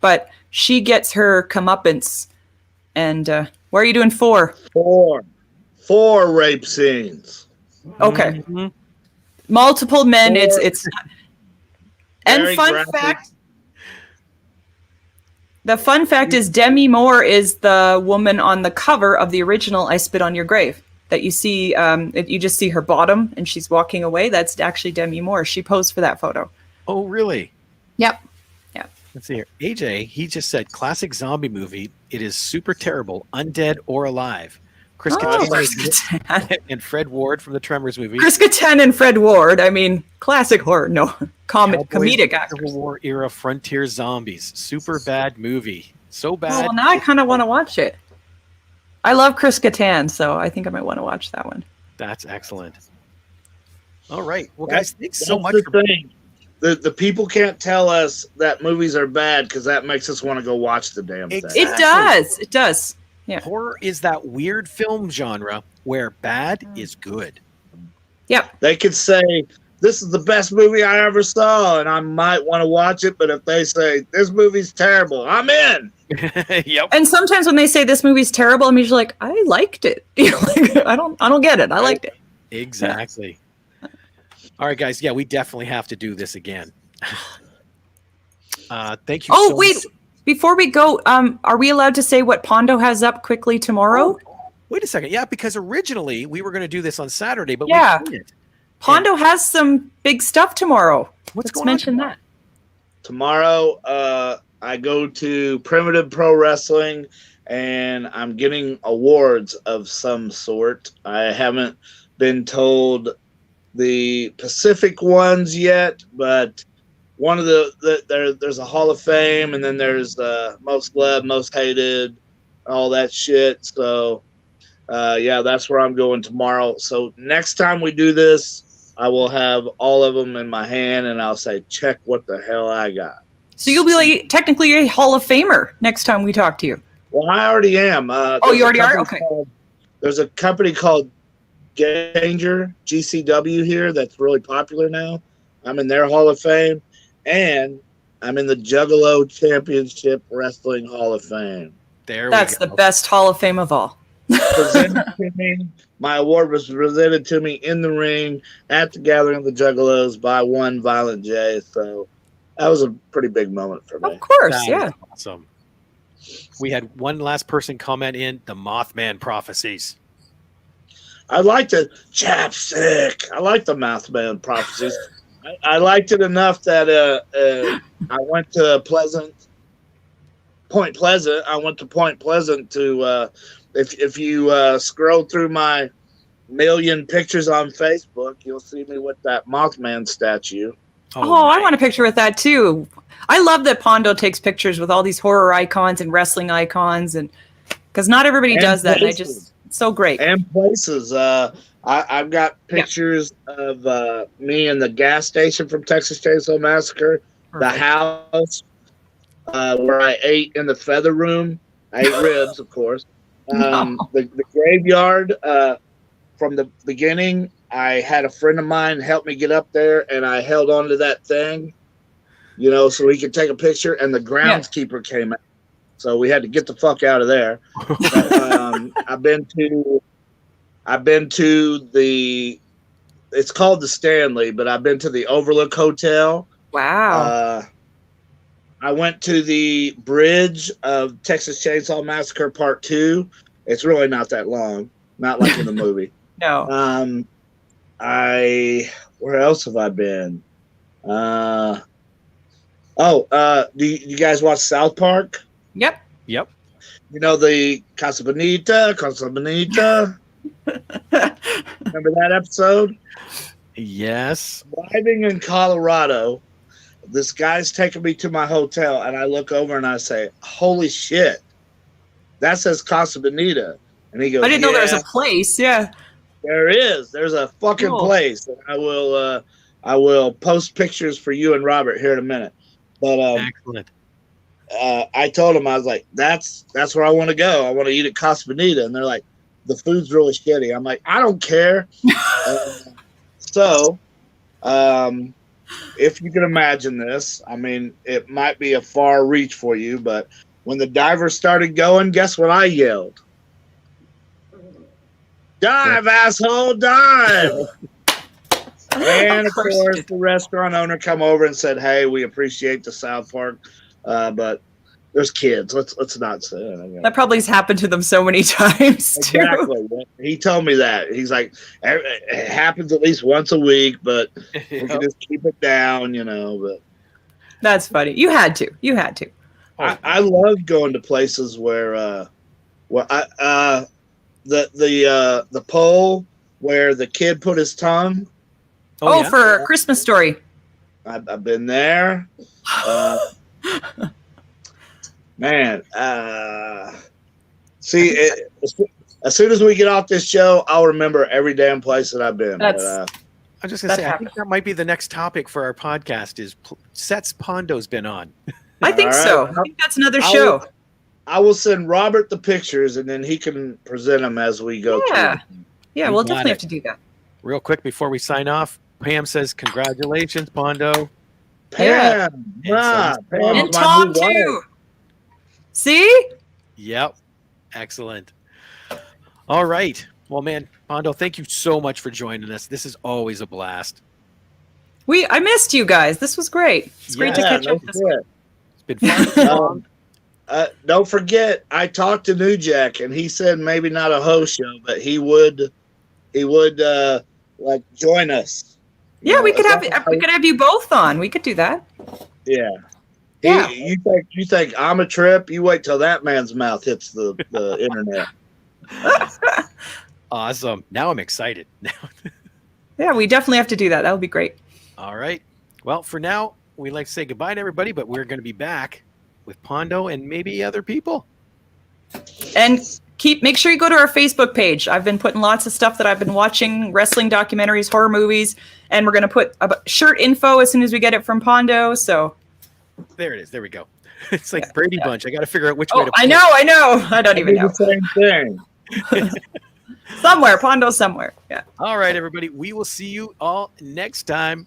but she gets her comeuppance. And why are you doing 4? 4 rape scenes. Okay. Multiple men. 4. It's and Very fun graphic. fact. The fun fact is Demi Moore is the woman on the cover of the original I Spit on Your Grave that you see. You just see her bottom and she's walking away. That's actually Demi Moore. She posed for that photo. Oh, really? Yep. Let's see here. AJ, he just said classic zombie movie. It is super terrible, undead or alive. Chris Kattan and Fred Ward from the Tremors movie. Chris Kattan and Fred Ward. I mean, classic horror. No, comedic actors. Civil War era frontier zombies. Super bad movie. So bad. Well, now I kind of want to watch it. I love Chris Kattan, so I think I might want to watch that one. That's excellent. All right. Well, guys, thanks so That's much the for thing. The people can't tell us that movies are bad because that makes us want to go watch the damn thing. Exactly. It does. It does. Yeah. Horror is that weird film genre where bad is good. Yep. They could say, this is the best movie I ever saw, and I might want to watch it, but if they say, this movie's terrible, I'm in. Yep. And sometimes when they say this movie's terrible, I'm usually like, I liked it. I don't get it. I liked it. Exactly. All right, guys. Yeah, we definitely have to do this again. Thank you. Oh, wait. Before we go, are we allowed to say what Pondo has up quickly tomorrow? Wait a second. Yeah, because originally we were going to do this on Saturday, but Yeah. we didn't. Pondo has some big stuff tomorrow. What's Let's going mention on that. Tomorrow, I go to Primitive Pro Wrestling, and I'm getting awards of some sort. I haven't been told the Pacific ones yet, but one of there's a Hall of Fame, and then there's most loved, most hated, all that shit. So, yeah, that's where I'm going tomorrow. So next time we do this, I will have all of them in my hand, and I'll say, check what the hell I got. So you'll be like, technically a Hall of Famer next time we talk to you. Well, I already am. Oh, you already are? Okay. There's a company called GCW here that's really popular now. I'm in their Hall of Fame, and I'm in the Juggalo Championship Wrestling Hall of Fame. That's the best Hall of Fame of all. Presented to me, my award was presented to me in the ring at the Gathering of the Juggalos by one Violent J. So that was a pretty big moment for me. Of course, That yeah. is awesome. We had one last person comment in the Mothman prophecies. I liked it. Chapstick. I like the Mothman prophecies. I liked it enough that I went to Point Pleasant. I went to Point Pleasant to if you scroll through my million pictures on Facebook, you'll see me with that Mothman statue. Oh, I want a picture with that too. I love that Pondo takes pictures with all these horror icons and wrestling icons, and because not everybody does that. And I just, it's so great. And places. I've got pictures of me in the gas station from Texas Chainsaw Massacre, the house where I ate in the feather room. I ate ribs, of course. The graveyard from the beginning. I had a friend of mine help me get up there, and I held on to that thing, so he could take a picture. And the groundskeeper came out, so we had to get the fuck out of there. But, I've been to the. It's called the Stanley, but I've been to the Overlook Hotel. Wow. I went to the bridge of Texas Chainsaw Massacre Part 2. It's really not that long, not like in the movie. No. Where else have I been? Do you guys watch South Park? Yep. The Casa Bonita. Remember that episode? Yes. Driving in Colorado, this guy's taking me to my hotel, and I look over and I say, "Holy shit, that says Casa Bonita." And he goes, I didn't know there was a place. Yeah. There is. There's a fucking place. And I will post pictures for you and Robert here in a minute. But excellent. I told him, I was like, that's where I want to go. I want to eat at Casa Bonita. And they're like, the food's really shitty. I'm like, I don't care. So if you can imagine this, I mean, it might be a far reach for you, but when the divers started going, guess what I yelled? Dive, asshole, dive! And of course, the restaurant owner come over and said, "Hey, we appreciate the South Park, but there's kids. Let's not say it." That probably has happened to them so many times too. Exactly. He told me that. He's like, it happens at least once a week, but we can just keep it down, But that's funny. You had to. I love going to places where the pole where the kid put his tongue. For a Christmas Story. I've been there. Man, see, as soon as we get off this show, I'll remember every damn place that I've been. I was just going to say, I think that might be the next topic for our podcast is sets Pondo's been on. I think so. I think that's another show. I will send Robert the pictures, and then he can present them as we go through. Yeah, we'll definitely have to do that. Real quick before we sign off, Pam says, "Congratulations, Pondo." Pam, and Tom too. See? Yep. Excellent. All right. Well, man, Pondo, thank you so much for joining us. This is always a blast. I missed you guys. This was great. It's great to catch up this week. It's been fun. Don't forget, I talked to New Jack, and he said maybe not a host show, but he would like join us. Yeah, we could have you both on. We could do that. Yeah. Yeah. You think I'm a trip? You wait till that man's mouth hits the internet. Awesome. Now I'm excited. Yeah, we definitely have to do that. That would be great. All right. Well, for now, we'd like to say goodbye to everybody, but we're going to be back with Pondo and maybe other people. And make sure you go to our Facebook page. I've been putting lots of stuff that I've been watching, wrestling documentaries, horror movies, and we're going to put shirt info as soon as we get it from Pondo. So there it is. There we go. It's like Brady Bunch. I got to figure out which way to put I know. I don't even know. The same thing. Somewhere, Pondo somewhere. Yeah. All right, everybody. We will see you all next time.